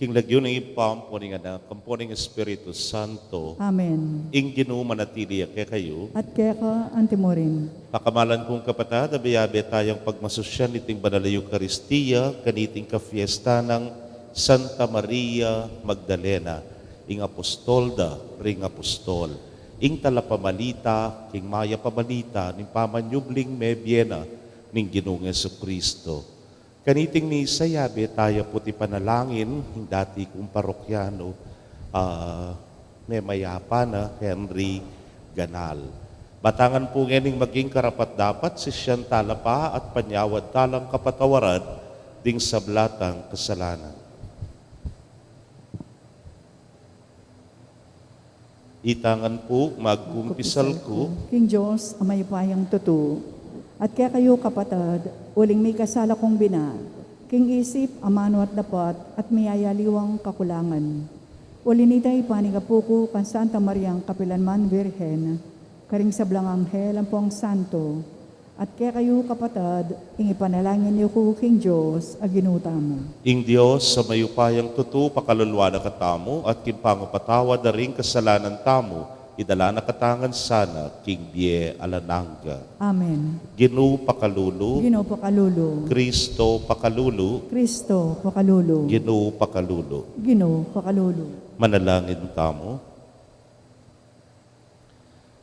King lagyo ng ipampuning anak, kampuning Espiritu Santo, Amen. ing Ginoo manatili kay kayo, At kaya ka antimorin. pakamalan kong kapatid, abiyabe tayong pagmasusyan iting banal na Eucharistia, kaniting kafiesta ng Santa Maria Magdalena, ing apostolda, ring apostol, ing talapamalita, king maya pamalita, ning pamanyubling mebyena, ning Ginoong Jesucristo. Kaniting ni Sayabe, tayo puti panalangin, yung dati kong parokyano, may mayapa na Henry Ganal. Batangan po ngayon maging karapat-dapat si siyang talapa at panyawad talang kapatawaran ding sablatang kasalanan. Itangan po, magkumpisal ko, King Diyos, amay payang tutu. At kaya kayo kapatid, uling may kasala kong bina, king isip, amano at dapat, at may ayaliwang kakulangan. Ulinitay panigapuko kan Santa Mariang Kapilanman Virgen, karing sablang anghel ang puang santo, at kaya kayo kapatid, ing ipanalangin niyo ko King Diyos, aginuta mo. ing Diyos sa mayupayang tutu, pakalulwa na katamo, at kimpangapatawa na rin kasalanan tamo, idala na katangan sana, King Bie Alananga. Amen. Ginoo pakalulu, Ginoo pakalulu, Kristo pakalulu, Kristo pakalulu, Ginoo pakalulu. Ginoo pakalulu. Manalangin tamo.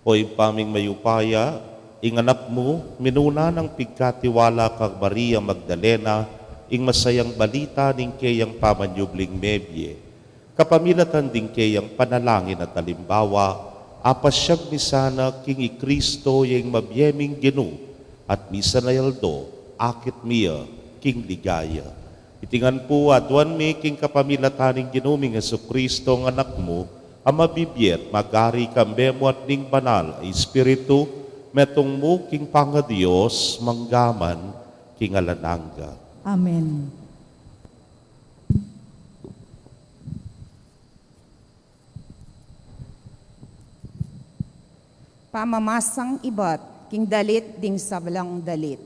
Hoy paming mayupaya, inganak mo, minuna ng pigkatiwala kag Maria Magdalena, ing masayang balita ning kayang pamanyubling mebye. Kapamilatan ding kayang panalangin at talimbawa, apasyag ni sana king i Kristo yung mabyeming Ginoo, at misa na yaldo, akit miya, king ligaya. Itingan po adwan mi king kapamilataning Ginoong Jesucristo ng anak mo, ang mabibiyet magari kambemo at ning banal ay Espiritu, metong mo king pangadios, manggaman, king alananga. Amen. Pamamasang ibat, king dalit ding sablang dalit.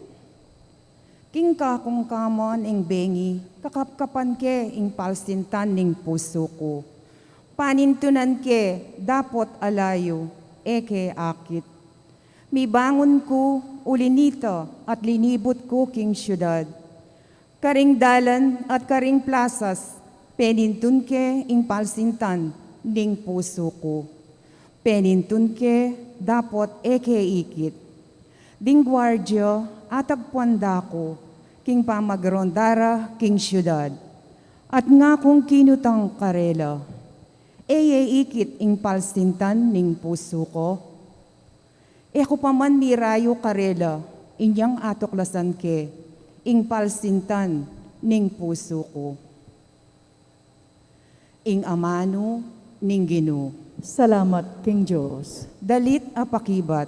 King kakong kamon ing bengi, kakapkapan ke ing palsintan ning puso ko. Panintunan ke, dapot alayo, eke akit. Mibangon ko, ulinito, at linibot ko king syudad. Karing dalan at karing plasas, penintun ke ing palsintan ning puso ko. Penintun ke, dapot eke ikit. Ding gwardiyo, atagpuanda ko, king pamagrondara, king syudad. At nga kung kinutang karela, eye ikit ing palsintan ning puso ko. Eko paman mirayo karela, inyang atoklasan ke, ing palsintan ning puso ko. Ing amano ning Ginoo. Salamat, King Diyos. Dalit apakibat,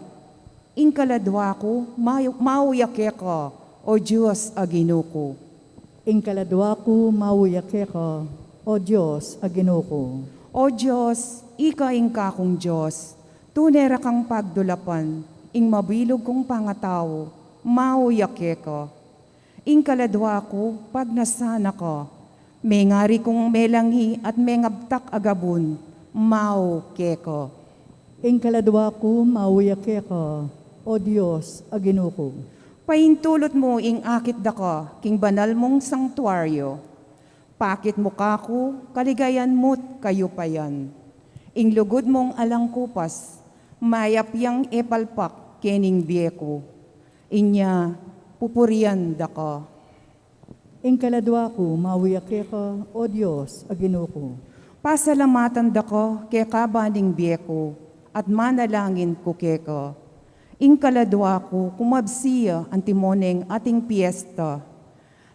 ing kaladwa ko, mauyake ka, o Diyos a Ginoo ko. Ing kaladwa ko, mawuyake ka, o Diyos, Ginoo ko. O Diyos, ika ing kakong Diyos, tunera kang pagdulapan, ing mabilog kong pangatao, mauyake ka. Ing kaladwa ko, pag nasana ka, may ngari kong melanghi at may ngabtak agabun, mau keko. Ing kaladwa ko, mawuyake ka, o Diyos, Ginoo ko. Paintulot mo ing akit daka, king banal mong sangtuaryo. Pakit mo kako, kaligayan mo't kayo pa yan. Ing lugod mong alangkupas, mayapyang epalpak kening biyeko. Inya, pupurian daka. Ing kaladwa ko, mawuyake ka, o Diyos, Ginoo ko. Pasalamatan dako kay kabaning biyeko, at manalangin ko keko. Ing kaladwa ko, kumabsiya ang timoneng ating piyesta.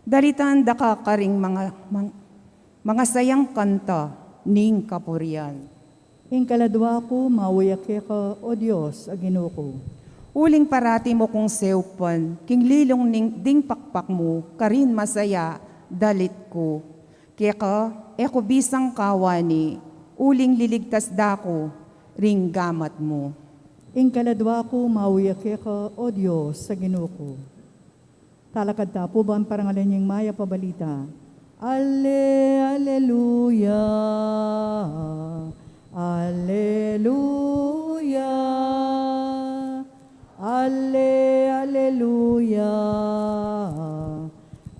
Dalitan daka karing mga sayang kanta ning kapurian. Ing kaladwa ko, mawuyake ka, o Diyos, Ginoo ko. Uling parati mo kong seupan, king lilong ding pakpak mo, karin masaya, dalit ko. Kaya eko bisang kawani, uling liligtas dako, ring gamat mo. Ing kaladwa ko, mawuyake ka, o Diyos, sa Ginoo ko. Talakad ta po ba ang parangalan niyang maya pabalita? Alleluia, Alleluia, Alleluia,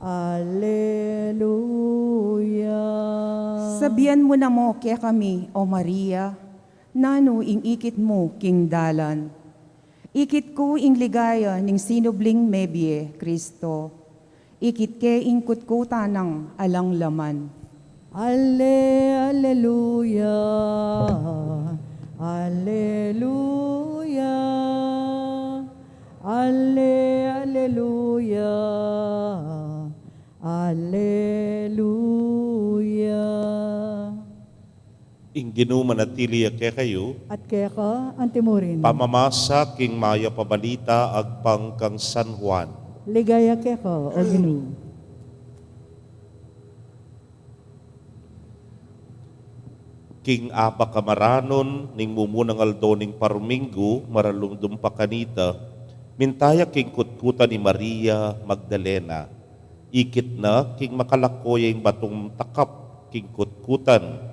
Alleluia. Sabihan mo na mo kaya kami, O Maria, nano ing ikit mo king dalan. Ikit ko ing ligaya ning sinubling mebye, Kristo. Ikit ke ing kutkuta ng alang laman. Alleluia, Alleluia, Alleluia, Alleluia. Ing Ginoo manatili ake kayo, At kaya ka, antimurin. pamamasa king maya pabalita agpang kang San Juan. Ligaya kaya ka, o Ginoo. King apa kamaranon ning mumunang aldo ning parminggo maralumdum pa kanita, mintaya king kutkuta ni Maria Magdalena. Ikit na king makalakoy ang batong takap king kutkutan.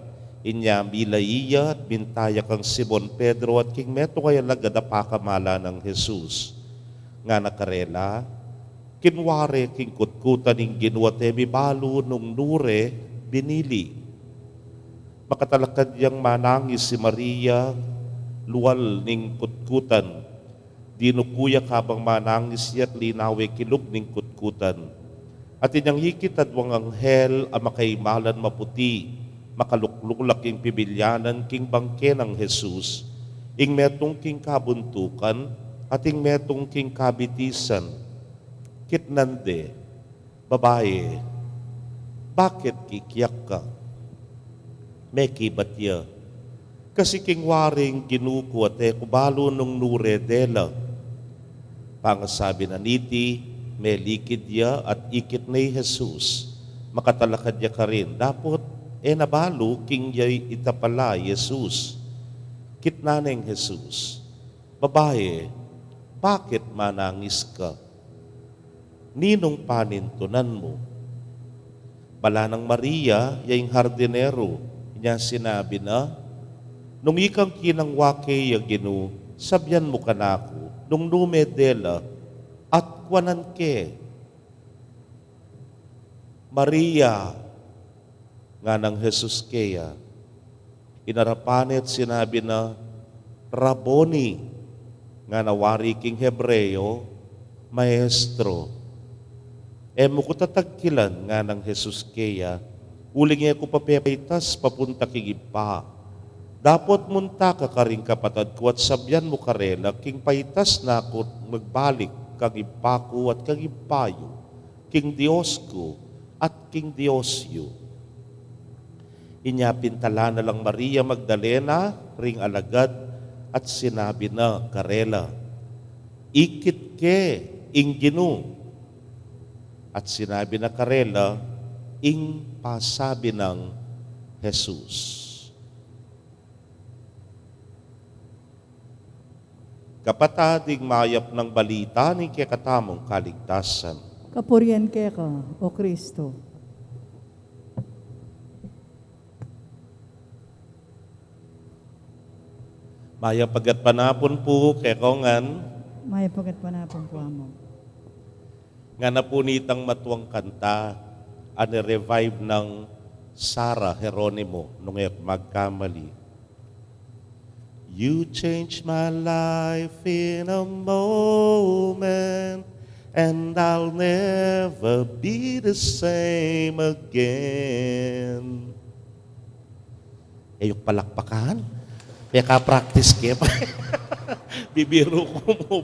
Inya milaiya at bintaya kang Simon Pedro at king meto kaya lagadapa kamala ng Jesus. Nga nakarela, kinware king kutkutan ning ginuwate balo nung nure binili. Makatalakad yang manangis si Maria, luwal ning kutkutan. Dinukuya kabang manangis ya't linawe kilog ning kutkutan. At inyang hikit at wang anghel ang makaimalan maputi, makaluklulak king pibilyanan king bangke ng Jesus, ing metong king kabuntukan at ing metong king kabitisan. Kitnande, babae, bakit kikiyak ka? Meki batya, kasi king waring ginuko at ekubalo nung nure dela. Pangasabi na niti, may likid ya at ikit ni Jesus, makatalakad ya ka rin. Dapot, nabalo king yay itapala Jesus. Kitnaneng Jesus, babae, bakit manangis ka? Ninong panintunan mo? Bala ng Maria, yaing hardinero, niya sinabi na, nung ikang kinangwake ya Ginoo, sabyan mo kanako, nung numedela, at kwanan ke. Maria, nga ng Jesus kaya, inarapan at sinabi na, Rabboni, nga nawari king Hebreo, maestro. Mo ko tatagkilan nga ng Jesus kaya, uling ko papepaitas papunta king ipa. Dapot munta ka karing kapatad ko at sabyan mo karela, king paitas na ako magbalik kang ipa ko at kang ipayo, king Diyos ko at king Diyosyo. Inyapintala na lang Maria Magdalena, ring alagad, at sinabi na karela, ikit ke ing Ginu. At sinabi na karela, ing pasabi ng Jesus. Kapatading mayap ng balita ni kakatamong kaligtasan. Kapurian keka, O Kristo. Maya pagat panapon po kay kongan, May pagat panapong po mo. nga napunitang matuwang kanta, revive ng Sara Geronimo nung magkamali. You changed my life in a moment, and I'll never be the same again. Yung palakpakan, practice ke pa. Bibiro ko mo.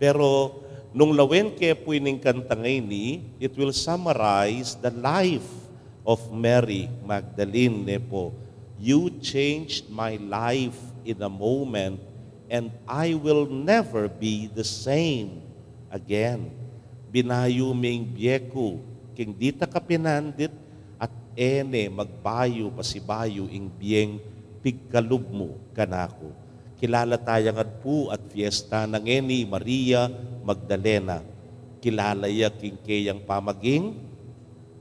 Pero nung lawen ke puining kanta ngayon, it will summarize the life of Mary Magdalene po. You changed my life in a moment, and I will never be the same again. Binayo ming biyeko, king dita ka pinandit, at magbayo pasibayo ing biyeng pigkalub mo kanako. Kilala tayang adpu at fiesta ng Maria Magdalena. Kilala ya king kayang pamaging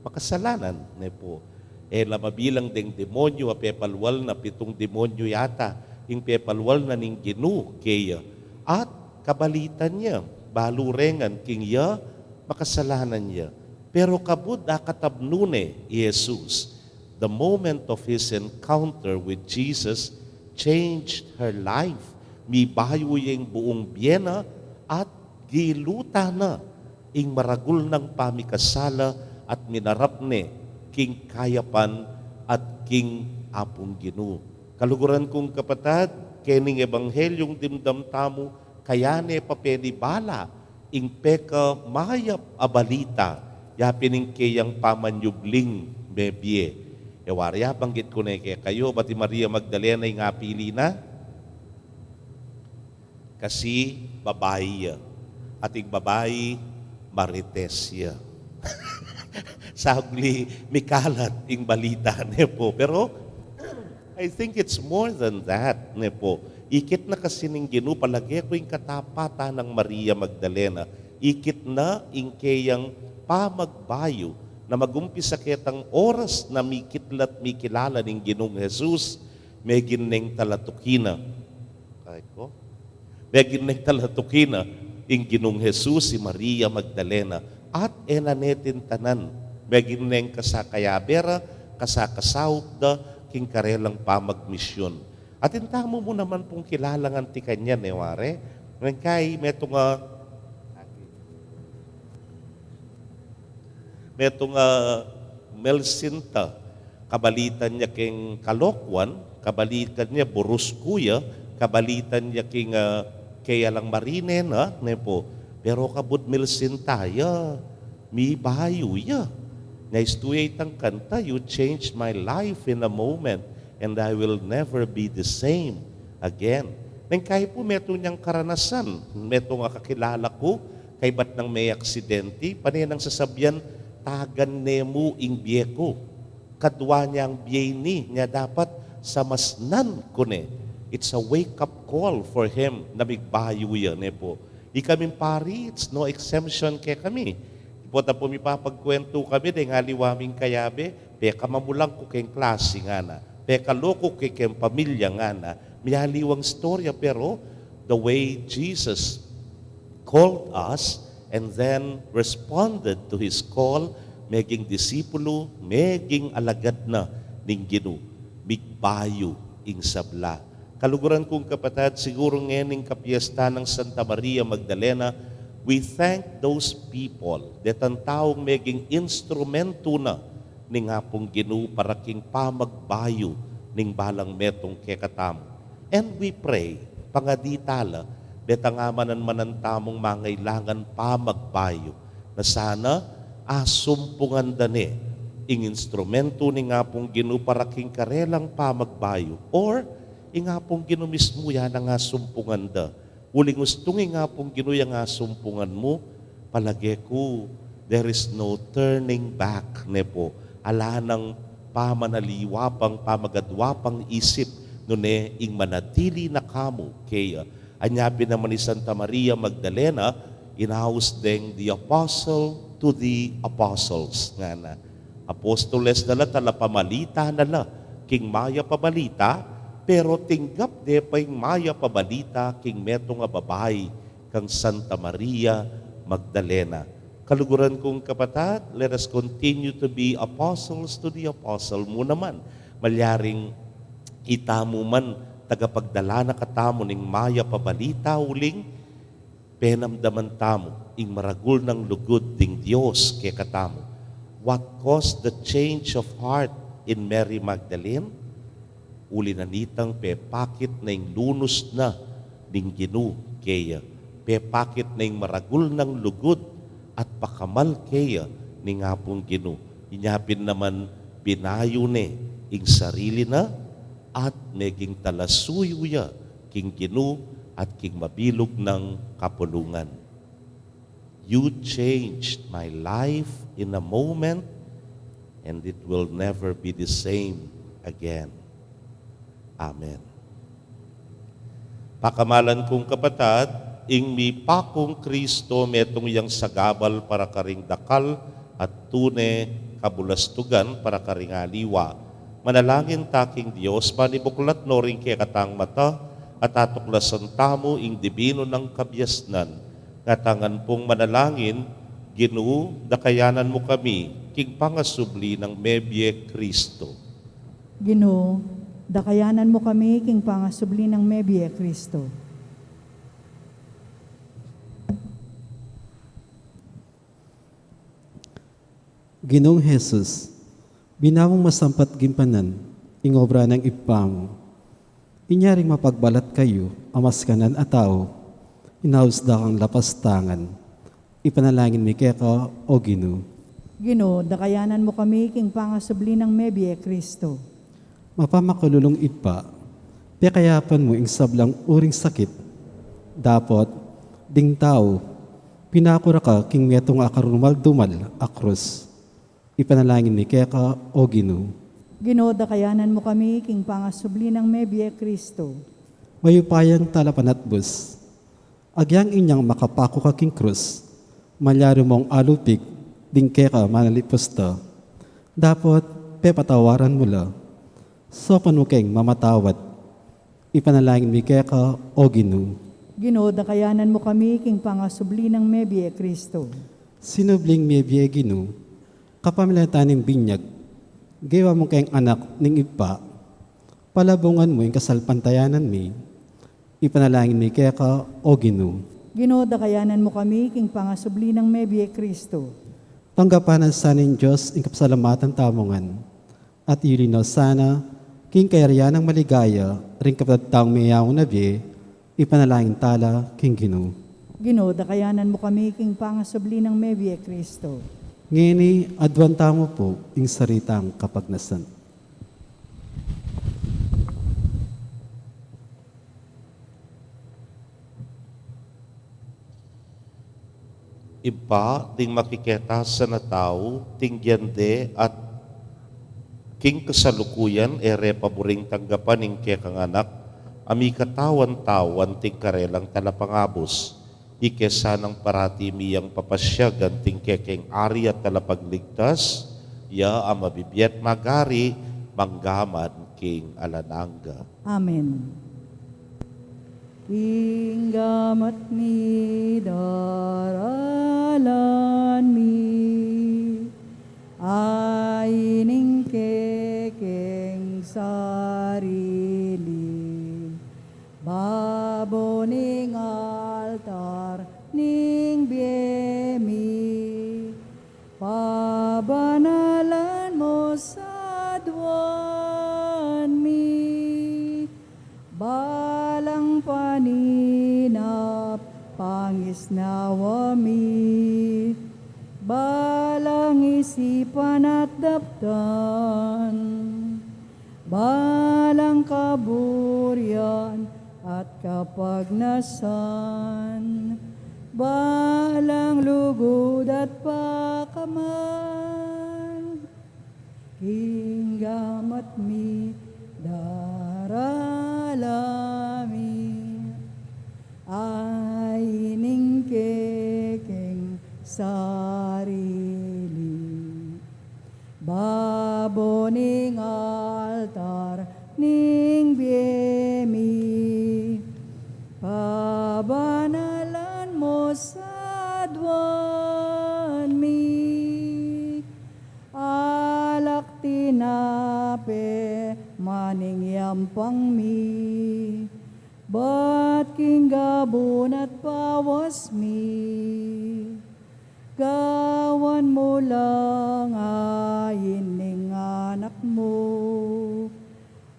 makasalanan ne po. Mabilang ding demonyo pepalwal na 7 demonyo yata ing pepalwal na ning Ginu kaya. At kabalitan niya, balurengan king ya makasalanan niya. Pero kabud akatabnune Jesus. The moment of his encounter with Jesus changed her life. Mibayo yung buong biyena at giluta na ing maragul ng pamikasala at minarap ni king kayapan at king apong Ginu. Kaluguran kong kapatad, kening ebanghelyong dimdam tamo, kayane papenibala ing peka mayap abalita, yapining kayang pamanyubling bebye. Ewarya, banggit ko na kayo, bati Maria Magdalena yung apili na? Kasi babae. Ating babae, marites ya. Sagli, mikalat ing balita ne po. Pero, I think it's more than that ne po. Ikit na kasi ning Ginu, palagi ko yung katapatan ng Maria Magdalena. Ikit na ing kayang pamagbayo na magumpisa kitang oras na mikitlat mikilala ning Ginong Jesus, may gineng talatukina. Kahit ko? May gineng talatukina ing Ginong Jesus si Maria Magdalena at enanetin tanan. May gineng kasakayabera, kasakasawd da, king karelang pamagmisyon. At intamo mo naman pong kilalang antikan niya, neware. Ngayon kay metong Melsinta, kabalitan niya king Kalokwan, kabalitan niya Boruskuya, kabalitan niya king kaya lang Marine na, nepo. Pero kabud Melsinta, mi bayo ya. Naistuya itang kanta, you changed my life in a moment, and I will never be the same again. Nang kaya po meto niyang karanasan, meto nga kakilala ko, kay ba't nang may aksidente, panay nang sasabyan, tagan nemo ing biyeko. Kadwa niya ang biyeni niya dapat sa masnan ko ne. It's a wake-up call for him na migbayo yan po. Ikaming pari, it's no exemption kay kami. Ipota po mi papagkwento kami de nga liwaming kayabe, peka mamulang ko kayong klase nga na, peka loko kay kayong pamilya nga na, miyaliwang storya pero the way Jesus called us and then responded to his call, meging disipulo, meging alagad na ning Ginu, migbayo ing sabla. Kaluguran kong kapatid, siguro ngayon kapiesta ng Santa Maria Magdalena, we thank those people that ang taong meging instrumento na ning hapong Ginoo para king pamagbayo ning balang metong kekatamo. And we pray, pangaditala, that ang amanan manantamong mangailangan pamagbayo, na sana asumpungan dani ing instrumento ning hapong Ginoo para king karelang pamagbayo, or ing hapong Ginoo mismo yan ang asumpungan da. Uling gustong ing hapong Ginoo yang asumpungan mo, palagi ko, there is no turning back, nepo. Ala ng pamanaliwapang, pamagadwapang isip, no ne, ing manatili na kamo. Kaya, anyapin naman ni Santa Maria Magdalena, inaus deng the apostle to the apostles. Nga na, apostoles nala, tala pamalita nala, king maya pabalita, pero tinggap de pa yung maya pabalita, king metong nga babay, kang Santa Maria Magdalena. Kaluguran kong kapatid, let us continue to be apostles to the apostle mo naman. Malyaring itamo man, tagapagdala na katamo ning maya pabalita uling, penamdaman tamo, ing maragul ng lugod ding Diyos kay katamo. What caused the change of heart in Mary Magdalene? Uli na nitang pepakit na ing lunos na ning Ginoo kaya. Pepakit na ing maragul ng lugod at pakamal kaya ning hapong Ginoo. Inyapin naman binayo ne ing sarili na at meging talasuyuya king Ginoo at king mabilog ng kapulungan. You changed my life in a moment and it will never be the same again. Amen. Pakamalan kong kapatid, ing mi pakong Kristo metong yang sagabal para karing dakal at tune kabulastugan para karing aliwa. Manalangin taking Diyos, panibuklat no rin kaya katang mata at atuklasan tamo ing dibino ng kabyasnan. Ngatangan pong manalangin, Ginoo, dakayanan mo kami, king pangasubli ng Mebye Kristo. Ginoo, dakayanan mo kami king pangasubli ng Mebye Kristo. Ginoong Jesus, binawang masampat gimpanan, ing obra ng ipamo. Inyaring mapagbalat kayo, amaskanan at tao, inausda kang lapastangan. Ipanalangin mi keka, o Ginoo. Ginoo, dakayanan mo kami king pangasubli ng Mebye Kristo. Mapamakululong ipa, pekayapan mo ing sablang uring sakit. Dapat, ding tao, pinakura ka king metong akarumal dumal akros. Ipanalangin ni keka, o Ginoo. Ginoo, dakayanan mo kami king pangasubli ng Mebye Kristo. Mayupayang talapanatbus, agyang inyang makapako ka king krus, malyaro mong alupik, ding keka manalipusta. Dapat, pepatawaran mo la. Sopan mo keng mamatawad. Ipanalangin mi keka, o Ginoo. Ginoo, dakayanan mo kami king pangasubli ng Mebye Kristo. Sinubling Mebye Ginoo, kapamilatan ng binyag, gawa mo kayong anak ning ipa, palabungan mo yung kasalpantayanan mi, ipanalangin mi keka, o Ginoo. Ginoo, dakayanan mo kami king pangasubli ng Mebye Kristo. Tanggapanan sa ning Diyos ing kapasalamatan tamongan, at ilinaw sana, king kayarian ng maligaya, ring kapatataong mayawang nabi, ipanalangin tala, king Ginoo. Ginoo, dakayanan mo kami king pangasubli ng Mebye Kristo. Ngini, adwanta mo po ing saritang kapagnasan. Iba, ting makikita sa natao, ting gyande at king kasalukuyan, ere paboring tanggapan ing kekang anak, ami katawan-tawan ting karelang talapangabos, ikesa ng parati miyang papasya ganting kekeng ari at talapagligtas, ya amabibiyat magari, manggaman king alananga. Amen. Inggamat mi daralan mi, aining kekeng sarili, babo ning altar ning biemi, pabanalan mo sa duwan mi, balang paninap pangisnawa mi, balang isipan at daptan, balang kaburian at kapagnasan, balang lugod at pakaman, hinggamat mi daralami, ay ningkeking sarili. Babo ning altar ning biemi, pabanalan mo sa duwan mi, alak tinape maning yampang mi, ba't kinggabon at pawas mi, gawan mo lang ayin ning anak mo,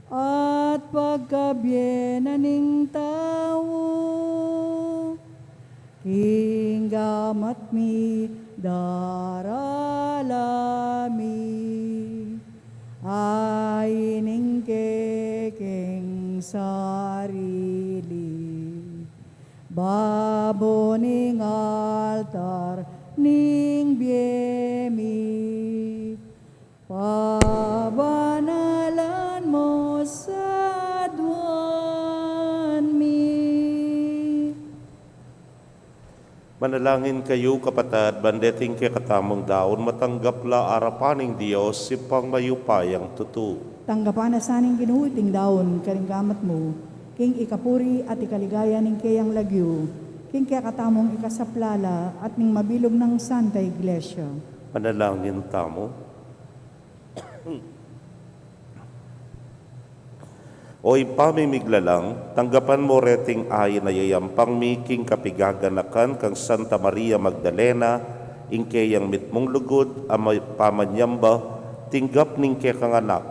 at pagkabiyena ning tao, hinggamat mi daralami, ay ning keking sarili. Babo ning altar ning biemi, pabanalan mo sa duwan mi. Manalangin kayo, kapatad, bandeting kay katamong daon, matanggapla arapaning Diyos si pangmayupayang tutu. Tanggapan na saning ginuuting daon karinggamat mo, king ikapuri at ikaligaya ning kayang lagyo, king kaya katamong ikasaplala at ning mabilog ng Santa Iglesia. Manalangin tamo. Oy pamimiglalang, tanggapan mo reting ayin na yayampang miking kapigaganakan kang Santa Maria Magdalena, ingkeyang mitmong lugod, amay pamanyamba, tinggap ning kaya kang anak,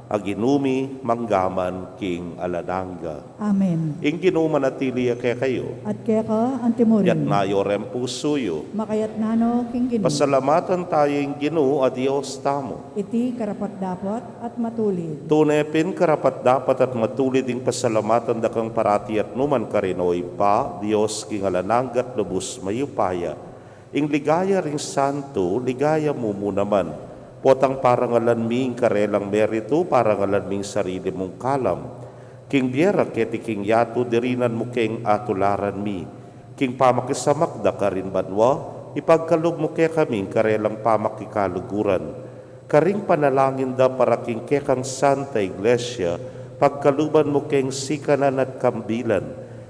aginumi manggaman king alananga. Amen. Ing ginuman at tiliya kaya kayo, At kaya ka, antimorin, yat nayo rempusuyo, makayat nano king ginu, pasalamatan tayong Ginoo a Dios tamo. iti karapat dapat at matulid. Tunepin karapat dapat at matulid ing pasalamatan dakang parati at numan karinoy pa, Dios king alananggat lubos mayupaya. Ing ligaya ring santo, ligaya mo naman. Potang parangalan ming karelang merito, parangalan ming sarili mong kalam. King biera keti king yato, dirinan mo king atularan mi. King pamakisamakda ka rin banwa, ipagkalog mo kaya kaming karelang pamakikaluguran. Karing panalangin da para king kekang Santa Iglesia, pagkaluban mo king sikanan at kambilan.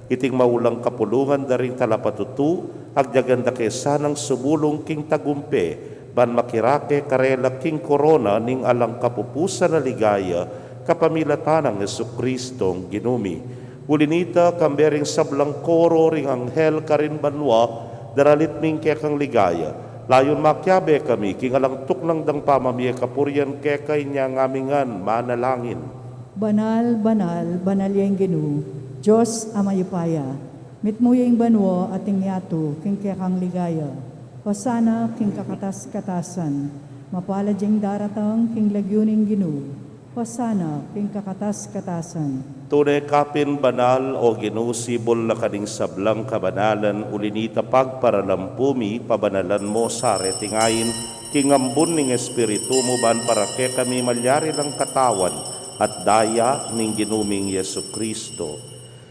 Iting maulang kapulungan da rin talapatutu, agyaganda kay sanang sumulong king tagumpe, ban makirake karela king korona ning alang kapupusan na ligaya, kapamilatan ng Jesucristong ginumi. Ulinita kambering sablang koro ring anghel karin banwa, daralit ming kekang ligaya. Layon makyabe kami, king alang tuklang dang pamamiya kapuryan kekay niya ngamingan manalangin. Banal, banal, banal yang ginu, Diyos amayupaya, mitmuyang banwo ating yato, king kekang ligaya. Hosana king kakatas-katasan, mapalad yung daratang king lagyuning ginu. Hosana king kakatas-katasan. Tunay kapin banal o ginusibol na kaning sablang kabanalan, ulinita pagparalampumi, pabanalan mo sa retingayin, kingambun ning espiritu mo ban para ke kami malyari ng katawan at daya ning ginuming Yesu Kristo.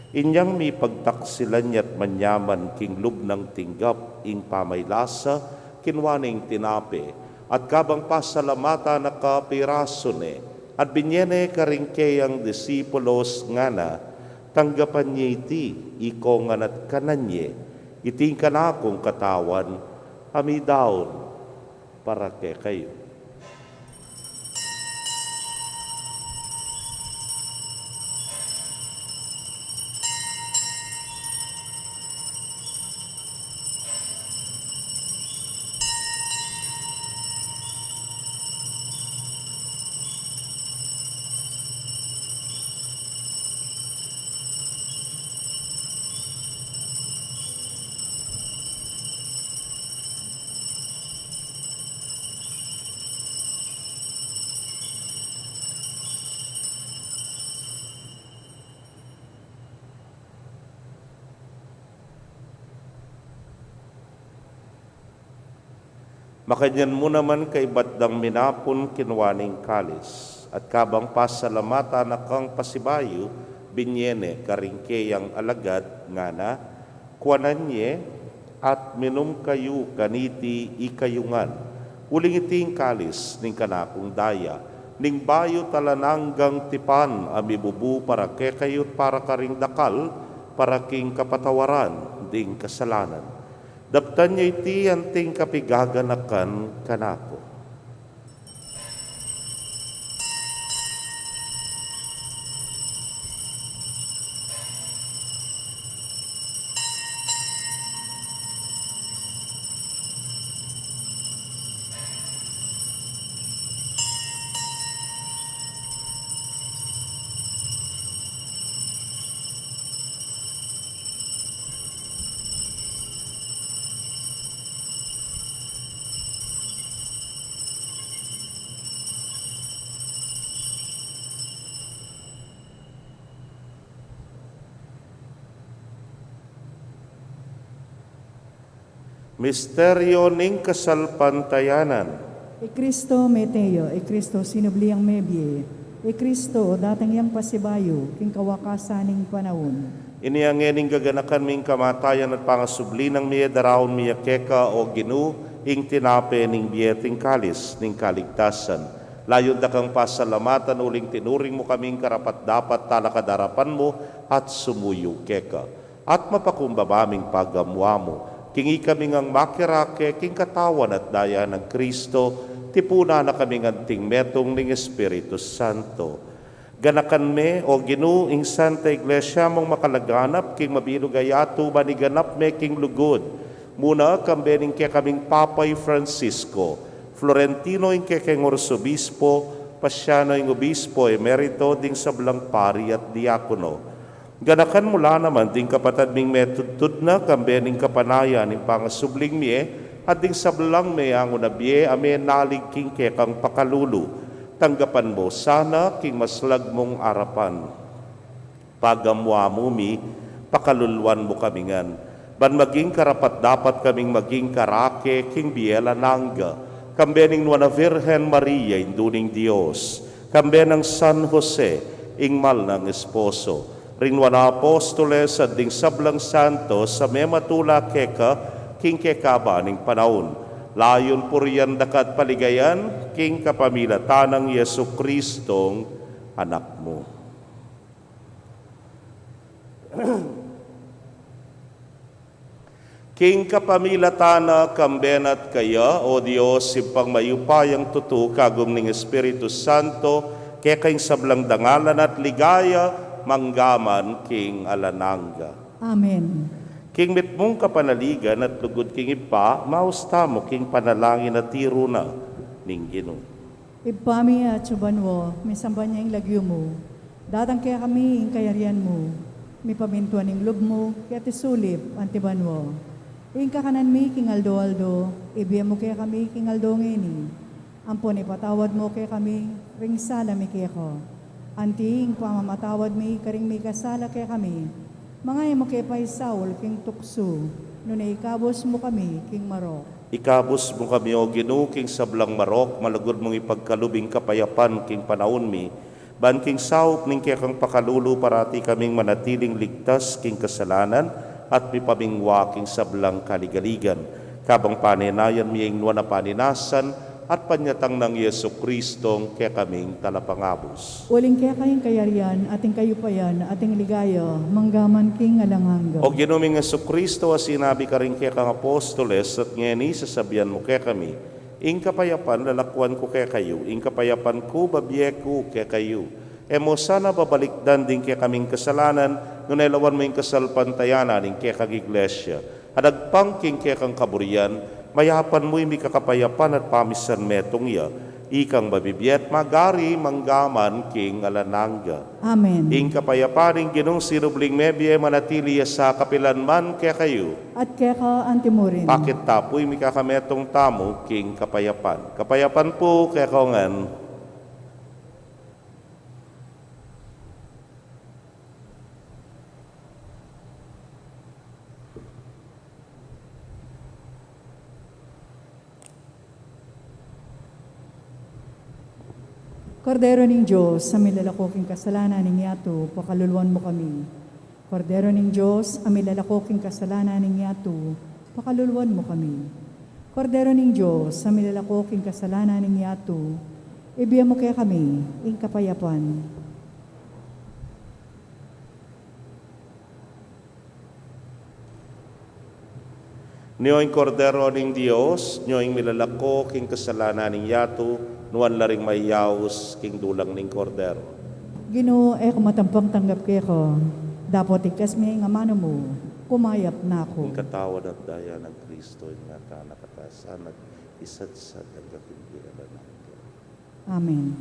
Inyang mi pagtaksilan yat manyaman king lubnang tinggap ing pamaylasa kinwaning tinape at kabang pasalamata na kapirasone at binyene karingkeyang disipulos ngana tanggapan niya iti ikongan at kananye iting kanakong katawan amidaon para ke kayo. Makanyan mo naman kay batdang minapon kinwaning kalis, at kabang pasalamata na kang pasibayo, binyene karingkeyang alagad nga na, kuananye at minum kayo kaniti ikayungan. Uling iting kalis ning kanakong daya, ning bayo talananggang tipan amibubu para kekayot para karing dakal, para king kapatawaran ding kasalanan. Daptan niya iti anting kapigaganakan kanako. Misteryo ning kasalpantayanan. E Kristo meteo, e Kristo sinubliang mebye, e Kristo datang yang pasibayo, king kawakasaning panahon. Iniangening gaganakan ming kamatayan at pangasubli ng miya darawon miya keka o ginu, ing tinape ning biyeting kalis, ning kaligtasan. Layon da kang pasalamatan uling tinuring mo kaming karapat dapat talakadarapan mo at sumuyo keka. At mapakumbabaming pagamwa mo. Kingi kami ngang makirake, king katawan at daya ng Kristo, tipuna na kami nganting metong ning Espiritu Santo. Ganakan me o ginu ing Santa Iglesia mong makalaganap, king mabilog ayato maniganap me king lugod. Muna kambening kaya kaming Papay Francisco, Florentino ing kaya king Orsobispo, Pasyano ing Obispo, Emerito ding sablang pari at diakono. Ganakan mula naman ding kapatad ming metudtud na kambening kapanaya ning pangasubling miye at ding sablang me ang unabye ame nalig king kekang pakalulu. Tanggapan mo sana king maslag mong arapan. Pagamwa mo mi, pakaluluan mo kamingan. Ban maging karapat dapat kaming maging karake king biela nangga. Kambening nuana Virgen Maria induning Dios. Kambenang San Jose ingmal ng esposo. Rinwan apostoles at ding sablang santo sa mematula keka, king kekaba ning panahon. Layon puriyan dakat paligayan, king kapamilatan ng Yesu Kristong anak mo. King kapamilatana kambenat kaya, o Diyos, sipang mayupayang tutu kagum ning Espiritu Santo, kekaing sablang dangalan at ligaya, manggaman king alananga. Amen. King mitmong kapanaligan at lugod king ipa, mausta mo king panalangin at tiro na ning Ginoo. Ipami at subanwo, may samban niya yung lagyo mo. Datang kaya kami yung kayarian mo. May pamintuan ng loob mo, kaya tisulip, antibanwo. Ing kakanan mi, king aldo-aldo, ibiyam mo kaya kami, king aldo ngeni. Ampon ipatawad mo kaya kami, ring sala mi kaya ko. Anting pamamatawad mi, karing mi kasala kaya kami. Mga mo kaya pa'y Saul, king tukso. Nunay ikabos mo kami, king Marok. Ikabos mo kami o Ginoo king sablang Marok, malagod mong ipagkalubing kapayapan king panahon mi. Ban king saup ning kaya kang pakalulu parati kaming manatiling ligtas king kasalanan at mipamingwa king sablang kaligaligan. Kabang panenayan mi ing nuwan na paninasan, at panyatang ng Yesu Kristong kaya kaming talapangabos. Uling kaya kayong kayarian, ating kayupayan, ating ligaya, manggaman king alanganga. O ginuming Yesu Kristo, sinabi ka rin kaya kang apostoles, at ngeni sasabihan mo kaya kami, ing kapayapan lalakwan ko kaya kayo, ing kapayapan ko babye ko kaya kayo. Emo sana babalikdan din kaya kaming kasalanan, nunailawan mo yung kasalpantayanan, ing kaya kang iglesia. Adagpang king kaya kang kaburian, mayapan mo'y may kakapayapan at pamisan metong iya, ikang mabibiyat magari manggaman king alananga. Amen. Ing kapayapaning ginong sinubling mebye manatili sa kapilanman kaya kayo. At kaya ka antimurin. Pakit tapoy may kakametong tamo king kapayapan. Kapayapan po kaya kaungan. Kordero ning Diyos, sa milalakoking kasalanan ning yato, pakaluluan mo kami. Kordero ning Diyos, sa milalakoking kasalanan ning yato, pakaluluan mo kami. Kordero ning Diyos, sa milalakoking kasalanan ning yato, ibiyan mo kaya kami, ing kapayapan. Niyo'y kordero ning Dios, niyo'y milalako king kasalanan ning yato, nuan laring mayaws king dulang ning kordero. Ginoo, kung matampang tanggap kaya ko, dapat ikas may nga mano mo, kumayap na King ako. katawad at daya ng Kristo, nga ta nakatasan at isadsad ang kapindiran ng Diyos. Amen.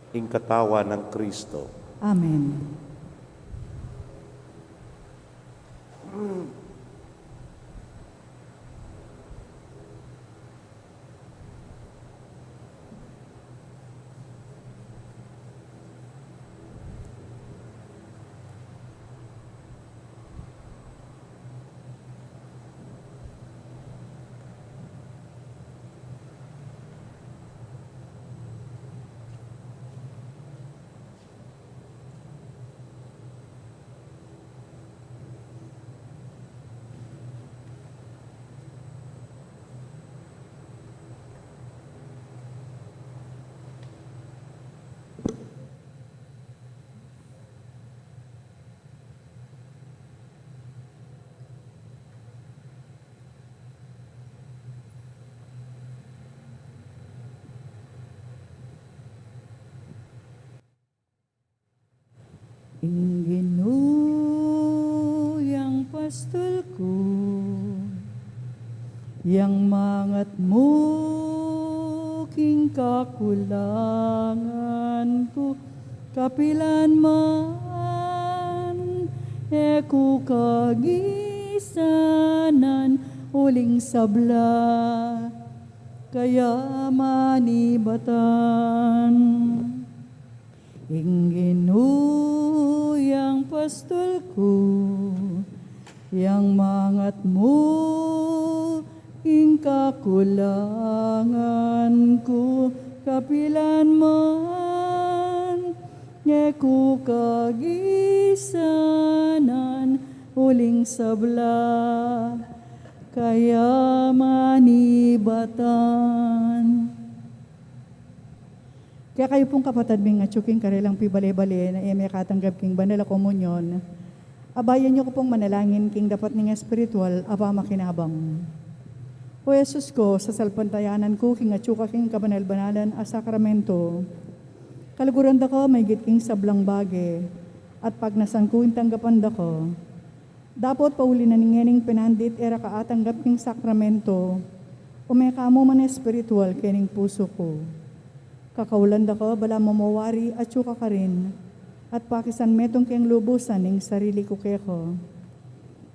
King katawan ng Kristo, Amen. Inginuyang pastol ko, yang mangat mo, king kakulangan ko, kapilan man, eku kagisanan, uling sabla, kaya manibatan. Inginuyang pastol ko, yang mangat mo, ing kakulangan ko, kapilan man, ngeku kagisanan, uling sabla, kaya manibatan. Kaya kayo pong kapatid ming atsuking karelang pibale-bale na may katanggap king banal a komunyon, abayan niyo ko pong manalangin king dapat ning espiritual apa makinabang. O Jesus ko, sa salpantayanan ko king atsuka king kabanal-banalan a sakramento, kaliguran da ko may git king sablang bage, at pag nasan ko yung tanggapan da ko, dapat pauli na ningening pinandit era kaatanggap king sakramento, o may kamo man espiritual kening puso ko. Kakaulan da ko, bala mamawari at syuka ka rin, at pakisan metong keng lubusan ng sarili ko keko.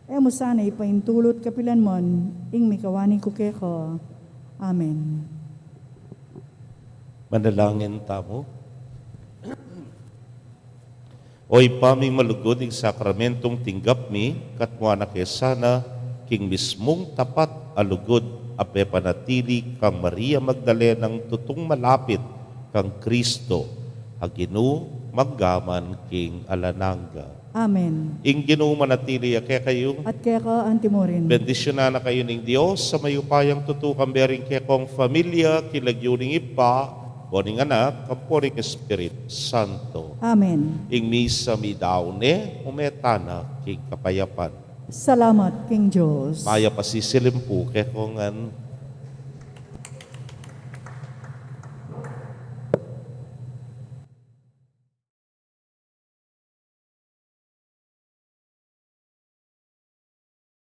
Mo sana ipaintulot kapilan mon, ing mikawani ko keko. Amen. Manalangin tamo. Oy paming malugod ing sakramentong tinggap mi, katmua na kesana, king mismong tapat alugod, ape panatili kang Maria Magdalenang tutong malapit, kang Kristo, haginu maggaman king alananga. Amen. Ing Ginoo manatili kaya kayo, At keko antimorin. bendisyonan na kayo ng Diyos sa mayupayang tutukang bering kaya kong familia, kilagyuning ipa, boning anak, kaporing Espiritu Santo. Amen. Ing misa mi daune, umetana king kapayapan. Salamat, King Diyos. Maya pasisilim po kaya kong